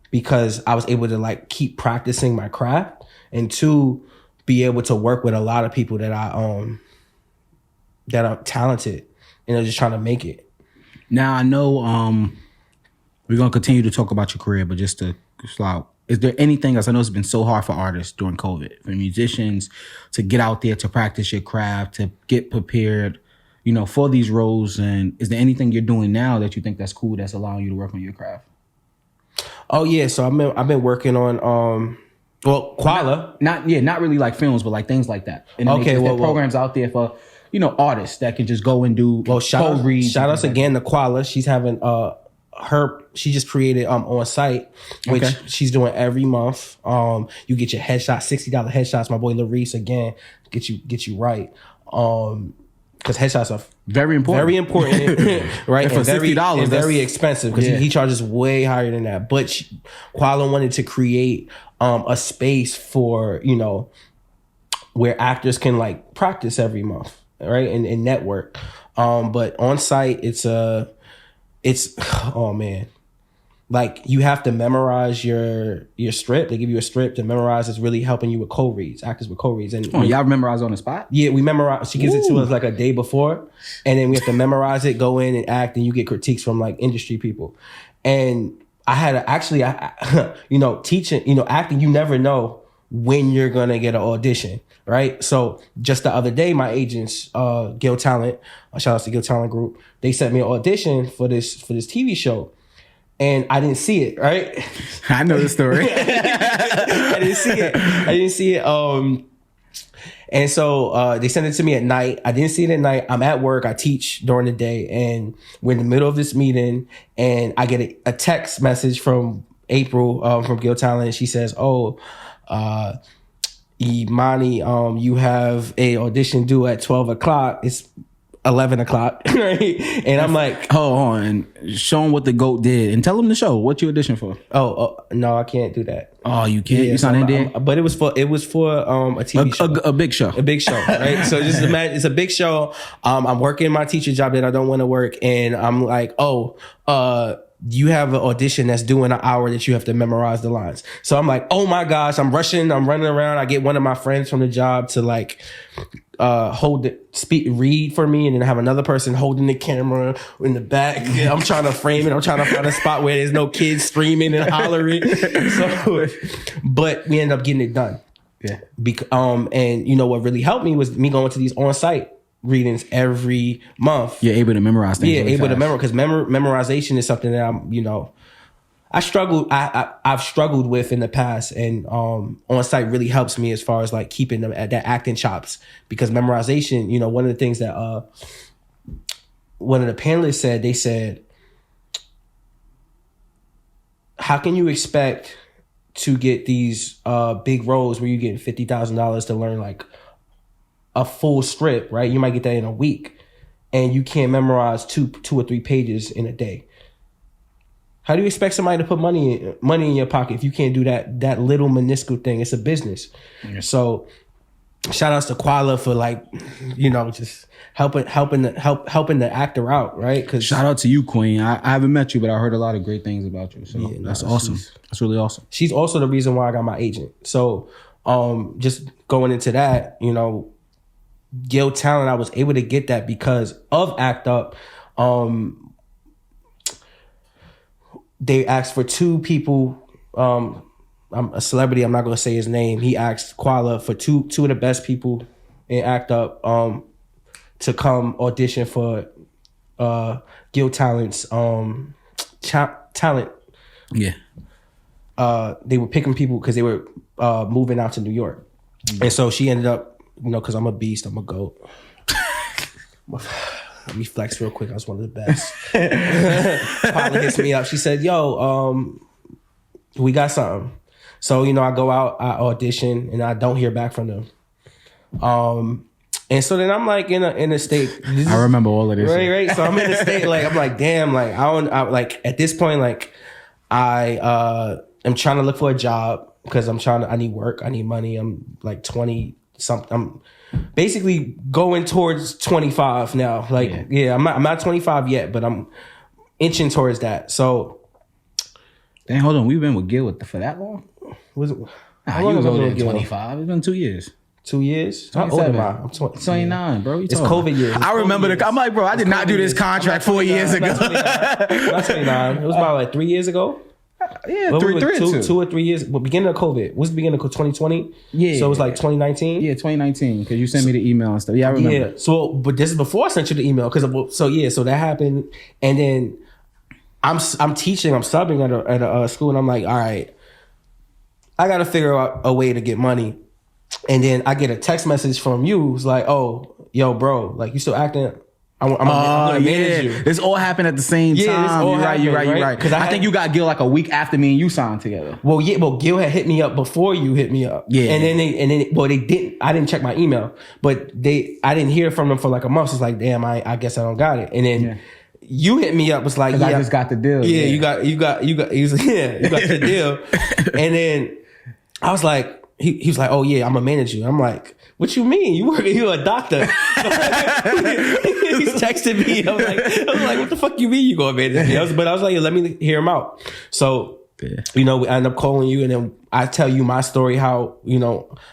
because I was able to like keep practicing my craft, and 2, be able to work with a lot of people that I that are talented and are just trying to make it. Now I know we're gonna continue to talk about your career, but just to slow. Is there anything else? I know it's been so hard for artists during COVID, for musicians to get out there to practice your craft, to get prepared, for these roles. And is there anything you're doing now that you think that's cool, that's allowing you to work on your craft? Oh yeah, so I've been working on Kyah. Not really like films, but like things like that. And there are programs out there for artists that can just go and do shout outs again to Kyah. She's having she just created on site, which she's doing every month. You get your headshot, $60 headshots. My boy Larice again get you right. Because headshots are very important, right? And for $60, very expensive because he charges way higher than that. But Kyah wanted to create a space for where actors can like practice every month, right? And network. But on site, it's oh man. Like you have to memorize your script. They give you a script to memorize. It's really helping you with co-reads, actors with co-reads. And y'all memorize on the spot? Yeah, we memorize. She gives it to us like a day before, and then we have to memorize it, go in and act, and you get critiques from like industry people. And I had teaching, acting. You never know when you're gonna get an audition, right? So just the other day, my agents, Gil Talent, shout out to Gil Talent Group, they sent me an audition for this TV show. And I didn't see it, right? I know the story. I didn't see it. And so they sent it to me at night. I didn't see it at night. I'm at work. I teach during the day. And we're in the middle of this meeting. And I get a text message from April from Gil Talent. She says, Imani, you have a audition due at 12 o'clock. It's 11 o'clock, right? And I'm like, hold on, show them what the GOAT did and tell them the show. What you audition for? Oh, no, I can't do that. Oh, you can't? You signed in there? But it was for a TV show. A big show. A big show, right? So just imagine, it's a big show. I'm working my teacher job that I don't want to work. And I'm like, you have an audition that's due in an hour that you have to memorize the lines. So I'm like, oh my gosh, I'm rushing, I'm running around. I get one of my friends from the job to like read for me, and then have another person holding the camera in the back. I'm trying to frame it. I'm trying to find a spot where there's no kids screaming and hollering. But we end up getting it done. Yeah. And what really helped me was me going to these on-site readings every month. You're able to memorize things. Yeah, able to memorize, because memorization is something that I've struggled with in the past, and on site really helps me as far as like keeping them at that acting chops, because memorization, one of the things that one of the panelists said, they said, how can you expect to get these big roles where you get $50,000 to learn like a full script, right? You might get that in a week, and you can't memorize two or three pages in a day. How do you expect somebody to put money in your pocket if you can't do that little minuscule thing? It's a business. Yeah. So shout outs to Kyah for like, just helping the actor out, right? Cause shout out to you, Queen. I haven't met you, but I heard a lot of great things about you. So yeah, that's awesome. That's really awesome. She's also the reason why I got my agent. So just going into that, Gil Talent, I was able to get that because of Act Up. They asked for two people. I'm a celebrity. I'm not going to say his name. He asked Kyah for two of the best people in Act Up to come audition for Gil Talent's talent. Yeah. They were picking people because they were moving out to New York. And so she ended up, because I'm a beast, I'm a GOAT. Let me flex real quick. I was one of the best. Kyah hits me up. She said, yo, we got something. So, I go out, I audition, and I don't hear back from them. And so then I'm like in a state. I remember all of this. Right. So I'm in a state I'm like, damn, like like at this point, like I am trying to look for a job because I need work. I need money. I'm like 20 something. I'm basically going towards 25 now. Like, yeah, I'm not 25 yet, but I'm inching towards that. So, dang, hold on. We've been with Gil for that long? Was it? Nah, you was older than 25. It's been 2 years. 2 years. How old am I? I'm 29, bro. It's COVID years. I remember I'm like, bro, I did not do this contract 4 years ago. Not 29. It was about like 3 years ago. Yeah, well, two or 3 years. Well, beginning of COVID. Was the beginning of 2020? Yeah. So it was like 2019? Yeah, 2019. Because you sent me the email and stuff. Yeah, I remember. Yeah. So, but this is before I sent you the email. So that happened. And then I'm teaching, I'm subbing at a school, and I'm like, all right, I got to figure out a way to get money. And then I get a text message from you. It's like, oh, yo, bro, like, you still acting? I'm gonna manage you. This all happened at the same time. You're right. Because I think you got Gil like a week after me and you signed together. Well, Gil had hit me up before you hit me up. Yeah. And then they didn't. I didn't check my email, but I didn't hear from them for like a month. So it's like, damn, I guess I don't got it. And then you hit me up. Was like, I just got the deal. Yeah, you got. He was like, yeah, you got the deal. And then I was like, he was like, oh yeah, I'm gonna manage you. I'm like, what you mean? You a doctor? He's texting me. I was like, what the fuck you mean you gonna manage me? But I was like, let me hear him out. So, we end up calling you, and then I tell you my story, how,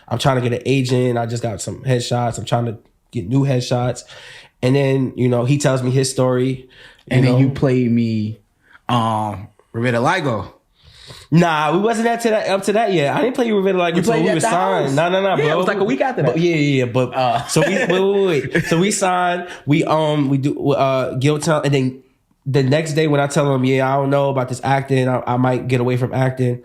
I'm trying to get an agent. I just got some headshots. I'm trying to get new headshots. And then, he tells me his story. And then you played me Vitiligo. Nah, we wasn't up to that yet. I didn't play you with Vitiligo until we were signed. No, bro. It was like a week after that. But so wait. So we signed. We do Guild Talent, and then the next day when I tell them, I don't know about this acting, I might get away from acting.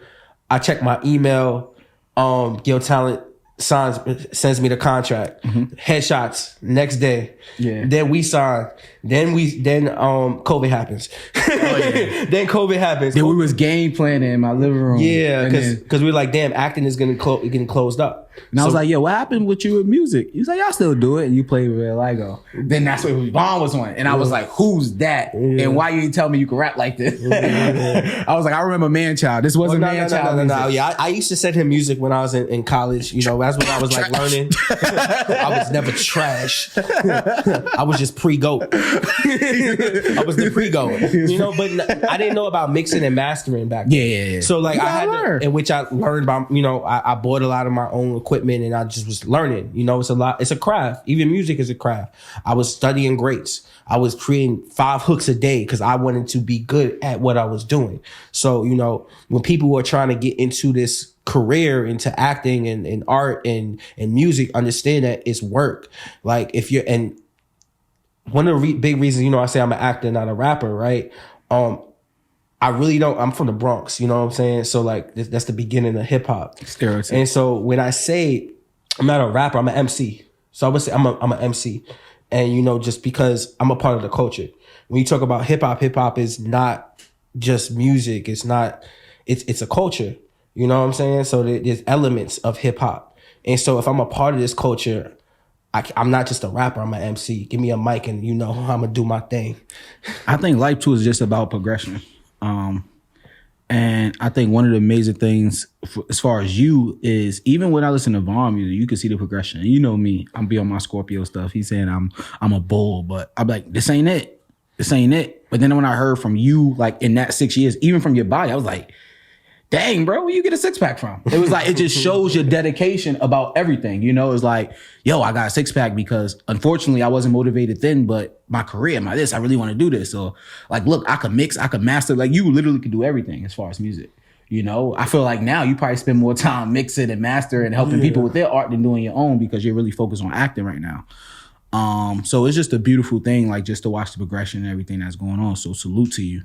I check my email. Guild Talent sends me the contract. Headshots next day. Yeah. Then we sign. Then COVID happens. Then COVID happens. Then we was game planning in my living room. Yeah, because we were like, damn, acting is getting closed up. And I was like, yo, what happened with you with music? He was like, I still do it. And you play with Vitiligo. Then that's what Vaughn was on. And I was like, who's that? And why you didn't tell me you could rap like this? I was like, I remember Manchild. This wasn't Manchild. No. Yeah, I used to send him music when I was in college. That's when I was like learning. I was never trash. I was just pre-goat. I was the pre-goat. But I didn't know about mixing and mastering back then. Yeah. So like I had to, in which I learned by, I bought a lot of my own equipment and I just was learning. It's a craft. Even music is a craft. I was studying greats. I was creating 5 hooks a day because I wanted to be good at what I was doing. So, when people were trying to get into this career, into acting and art and music, understand that it's work. Like and one of the big reasons, I say I'm an actor, not a rapper, right? I really don't. I'm from the Bronx, you know what I'm saying? So like that's the beginning of hip hop. Stereotype. And so when I say I'm not a rapper, I'm an MC. So I would say I'm an MC. And just because I'm a part of the culture. When you talk about hip hop is not just music. It's not. It's a culture. You know what I'm saying? So there's elements of hip hop. And so if I'm a part of this culture, I'm not just a rapper. I'm an MC. Give me a mic, and I'm gonna do my thing. I think life too is just about progression. And I think one of the amazing things as far as you is, even when I listen to Vaughn music, you can see the progression. You know me, I'm be on my Scorpio stuff. He's saying I'm a bull, but I'm like, this ain't it. But then when I heard from you, like in that 6 years, even from your body, I was like, dang, bro, where you get a 6-pack from? It was like, it just shows your dedication about everything. It's like, yo, I got a 6-pack because unfortunately I wasn't motivated then, but my career, I really want to do this. So like, look, I could mix, I could master. Like you literally could do everything as far as music. I feel like now you probably spend more time mixing and mastering and helping people with their art than doing your own because you're really focused on acting right now. So it's just a beautiful thing, like just to watch the progression and everything that's going on. So salute to you.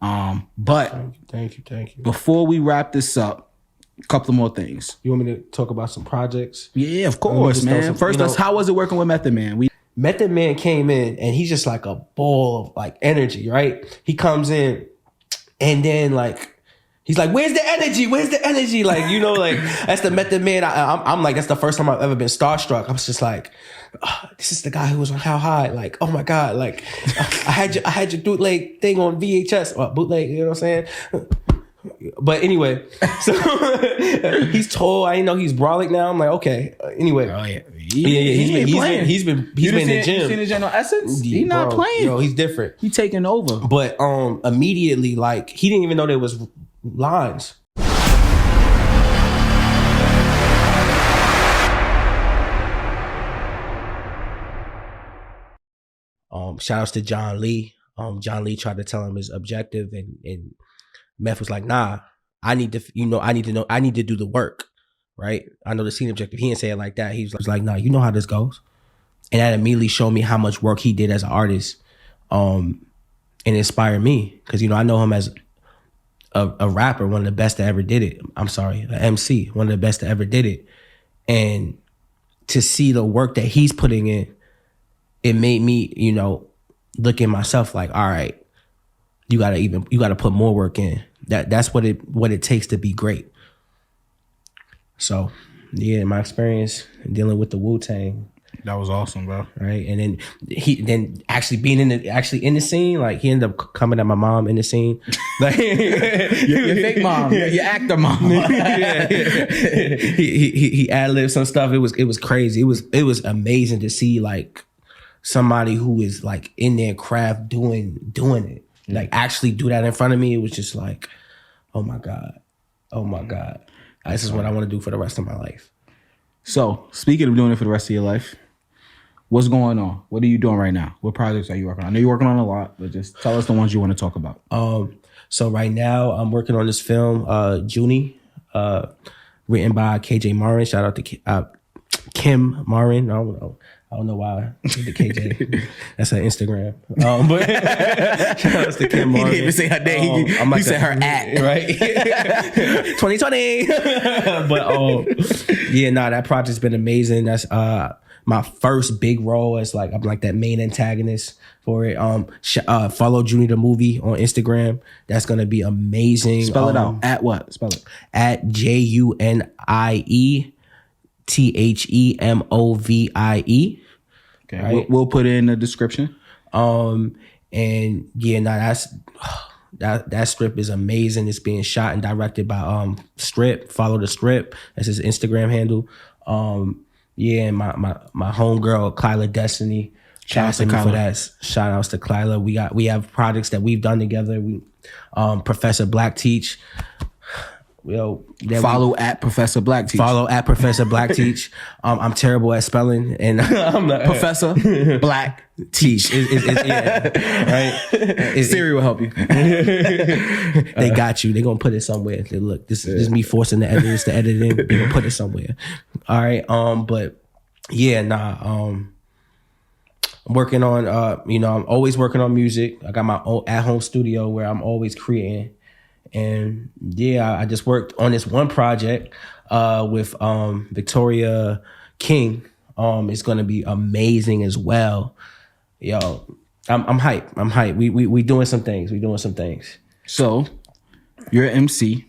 But thank you. Before we wrap this up, a couple of more things. You want me to talk about some projects? Yeah, of course, man. First, how was it working with Method Man? Method Man came in and he's just like a ball of like energy, right? He comes in and then like he's like, "Where's the energy? Where's the energy?" Like like that's the Method Man. I'm like, that's the first time I've ever been starstruck. I was just like, this is the guy who was on How High. Like, oh my God, like I had your bootleg thing on VHS or bootleg, you know what I'm saying? But anyway, so he's tall. I didn't know he's brolic now. I'm like, okay. Anyway, he's been in the gym. You seen his General Essence? He's not playing. Yo, he's different. He's taking over. But immediately, like he didn't even know there was lines. Shout outs to John Lee. John Lee tried to tell him his objective, and Meth was like, nah, I need to do the work, right? I know the scene objective. He didn't say it like that. He was like, nah, you know how this goes. And that immediately showed me how much work he did as an artist, and inspired me. Because, I know him as a rapper, one of the best that ever did it. I'm sorry, an MC, one of the best that ever did it. And to see the work that he's putting in, it made me, look at myself like, all right, you gotta put more work in. That's what it takes to be great. So, yeah, my experience dealing with the Wu-Tang. That was awesome, bro. Right, and then actually being in the scene, like he ended up coming at my mom in the scene, like your fake mom, your actor mom. Yeah. He ad-libbed some stuff. It was crazy. It was amazing to see like somebody who is like in their craft doing it, like actually do that in front of me. It was just like, oh my god, this is what I want to do for the rest of my life. So, speaking of doing it for the rest of your life, what's going on? What are you doing right now? What projects are you working on? I know you're working on a lot, but just tell us the ones you want to talk about. So right now I'm working on this film, Junie, written by KJ Marin. Shout out to Kim Marin. I don't know why I did the KJ. That's her Instagram. But shout out to Kim Marin. He didn't even say her name. He said her at. Right? 2020. But that project's been amazing. That's my first big role as I'm like that main antagonist for it. Follow Junie the movie on Instagram. That's gonna be amazing. Spell it out. At what? Spell it. At JUNIETHEMOVIE. Okay, right? We'll put it in the description. And yeah, that strip is amazing. It's being shot and directed by Strip. Follow the Strip. That's his Instagram handle. Yeah, and my homegirl Kyah Destiny. Shout out to me for that. Shout outs to Kyah. We have projects that we've done together. We Professor Black Teach. Follow at Professor Black Teach. Follow at Professor Black Teach. I'm terrible at spelling, and I'm not, Professor Black Teach. Right? Siri will help you. They got you. They're gonna put it somewhere. Look, this is me forcing the editors to edit it in. They're gonna put it somewhere. All right. But yeah, I'm working on. I'm always working on music. I got my own at-home studio where I'm always creating. And yeah, I just worked on this one project with Victoria King. It's gonna be amazing as well. Yo, I'm hyped. We doing some things. So, you're an MC,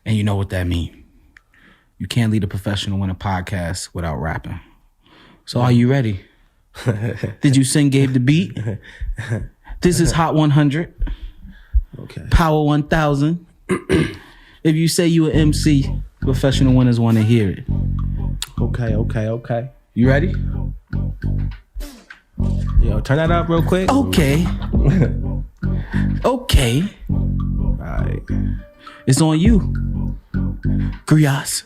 and you know what that means. You can't lead a professional in a podcast without rapping. So, are you ready? Did you sing Gabe the Beat? This is Hot 100. Okay. Power 1000. If you say you an MC, professional winners want to hear it. Okay. You ready? Yo, turn that up real quick. Okay. Okay. All right. It's on you. Griotz.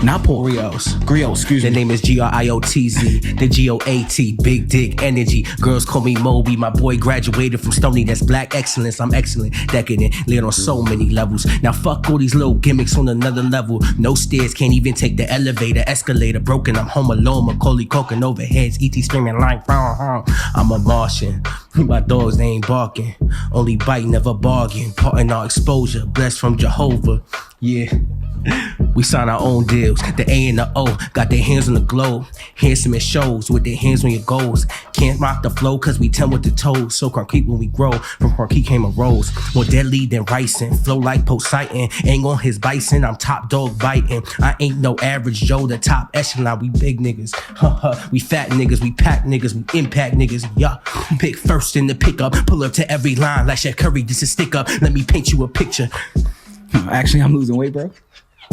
Not Paul. Griotz, excuse me. The name is GRIOTZ, the GOAT, big dick energy. Girls call me Moby, my boy graduated from Stony, that's black excellence. I'm excellent, decadent, lit on so many levels. Now fuck all these little gimmicks on another level. No stairs, can't even take the elevator, escalator broken. I'm home alone, Macaulay Culkin overheads, ET screaming like, I'm a Martian. My dogs, they ain't barking. Only bite, never bargain. Part in our exposure, blessed from Jehovah. Yeah. We sign our own deals. The A and the O got their hands on the globe. Handsome it shows with their hands on your goals. Can't rock the flow cause we tell with the toes. So concrete when we grow. From concrete came a rose. More deadly than ricin'. Flow like Poseidon. Ain't on his bison. I'm top dog biting. I ain't no average Joe. The top echelon. We big niggas. We fat niggas. We pack niggas. We impact niggas. Yeah. Pick first in the pickup. Pull up to every line like Chef Curry. This is stick up. Let me paint you a picture. Actually, I'm losing weight, bro.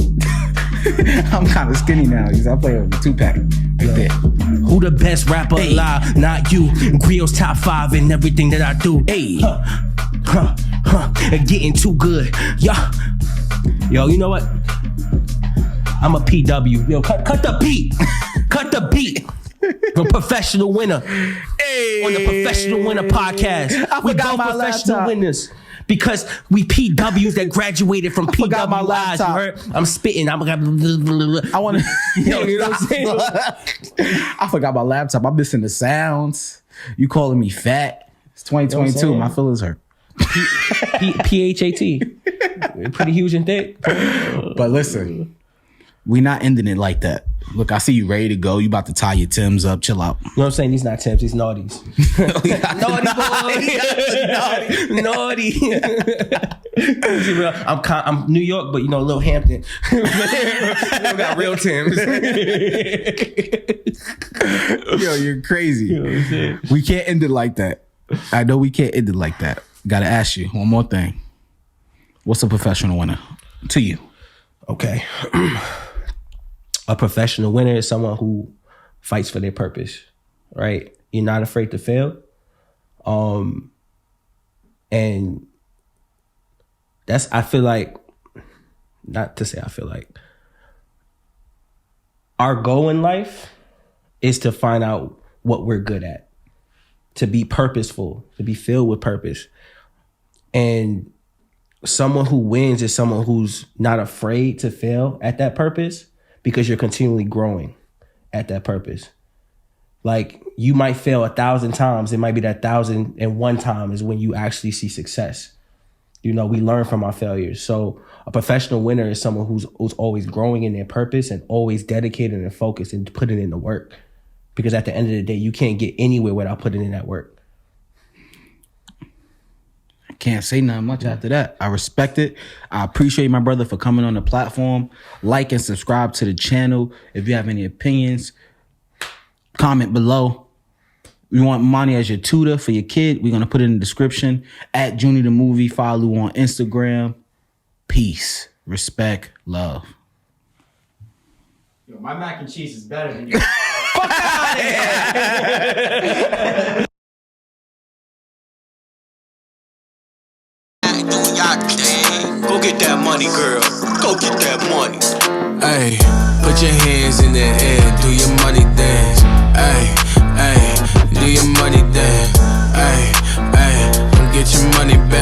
I'm kind of skinny now because I play with a 2-pack right there. Who the best rapper alive? Not you. Griot's top 5 in everything that I do. Hey, getting too good. Yo, you know what? I'm a PW. Yo, cut the beat. Cut the beat. The professional winner. Hey. On the Professional Winner podcast. We forgot both my professional laptop. winners. Because we PWs that graduated from forgot my PWIs. You laptop. heard? I'm spitting. I want to. You know what I'm saying? I forgot my laptop. I'm missing the sounds. You calling me fat? It's 2022. You know what I'm My feelings hurt. PHAT. Pretty huge and thick. But listen, we not ending it like that. Look, I see you ready to go. You about to tie your Timbs up. Chill out. You know what I'm saying? These not Timbs, these naughties. Naughty boy. I'm New York, but you know, Little Hampton. We don't got real Timbs. Yo, you're crazy. You know what I'm saying? We can't end it like that. I know we can't end it like that. Gotta ask you one more thing. What's a professional winner to you? Okay. A professional winner is someone who fights for their purpose, right? You're not afraid to fail. And that's, I feel like, not to say I feel like, our goal in life is to find out what we're good at, to be purposeful, to be filled with purpose. And someone who wins is someone who's not afraid to fail at that purpose, because you're continually growing at that purpose. Like, you might fail 1,000 times. It might be that 1,001 time is when you actually see success. You know, we learn from our failures. So a professional winner is someone who's always growing in their purpose and always dedicated and focused and putting in the work. Because at the end of the day, you can't get anywhere without putting in that work. Can't say nothing much after that. I respect it. I appreciate my brother for coming on the platform. Like and subscribe to the channel. If you have any opinions, comment below. You want Imani as your tutor for your kid, we're going to put it in the description. At Junior the Movie. Follow on Instagram. Peace, respect, love. Yo, my mac and cheese is better than yours. Fuck out of here! Go get that money, girl. Go get that money. Hey, put your hands in the air, do your money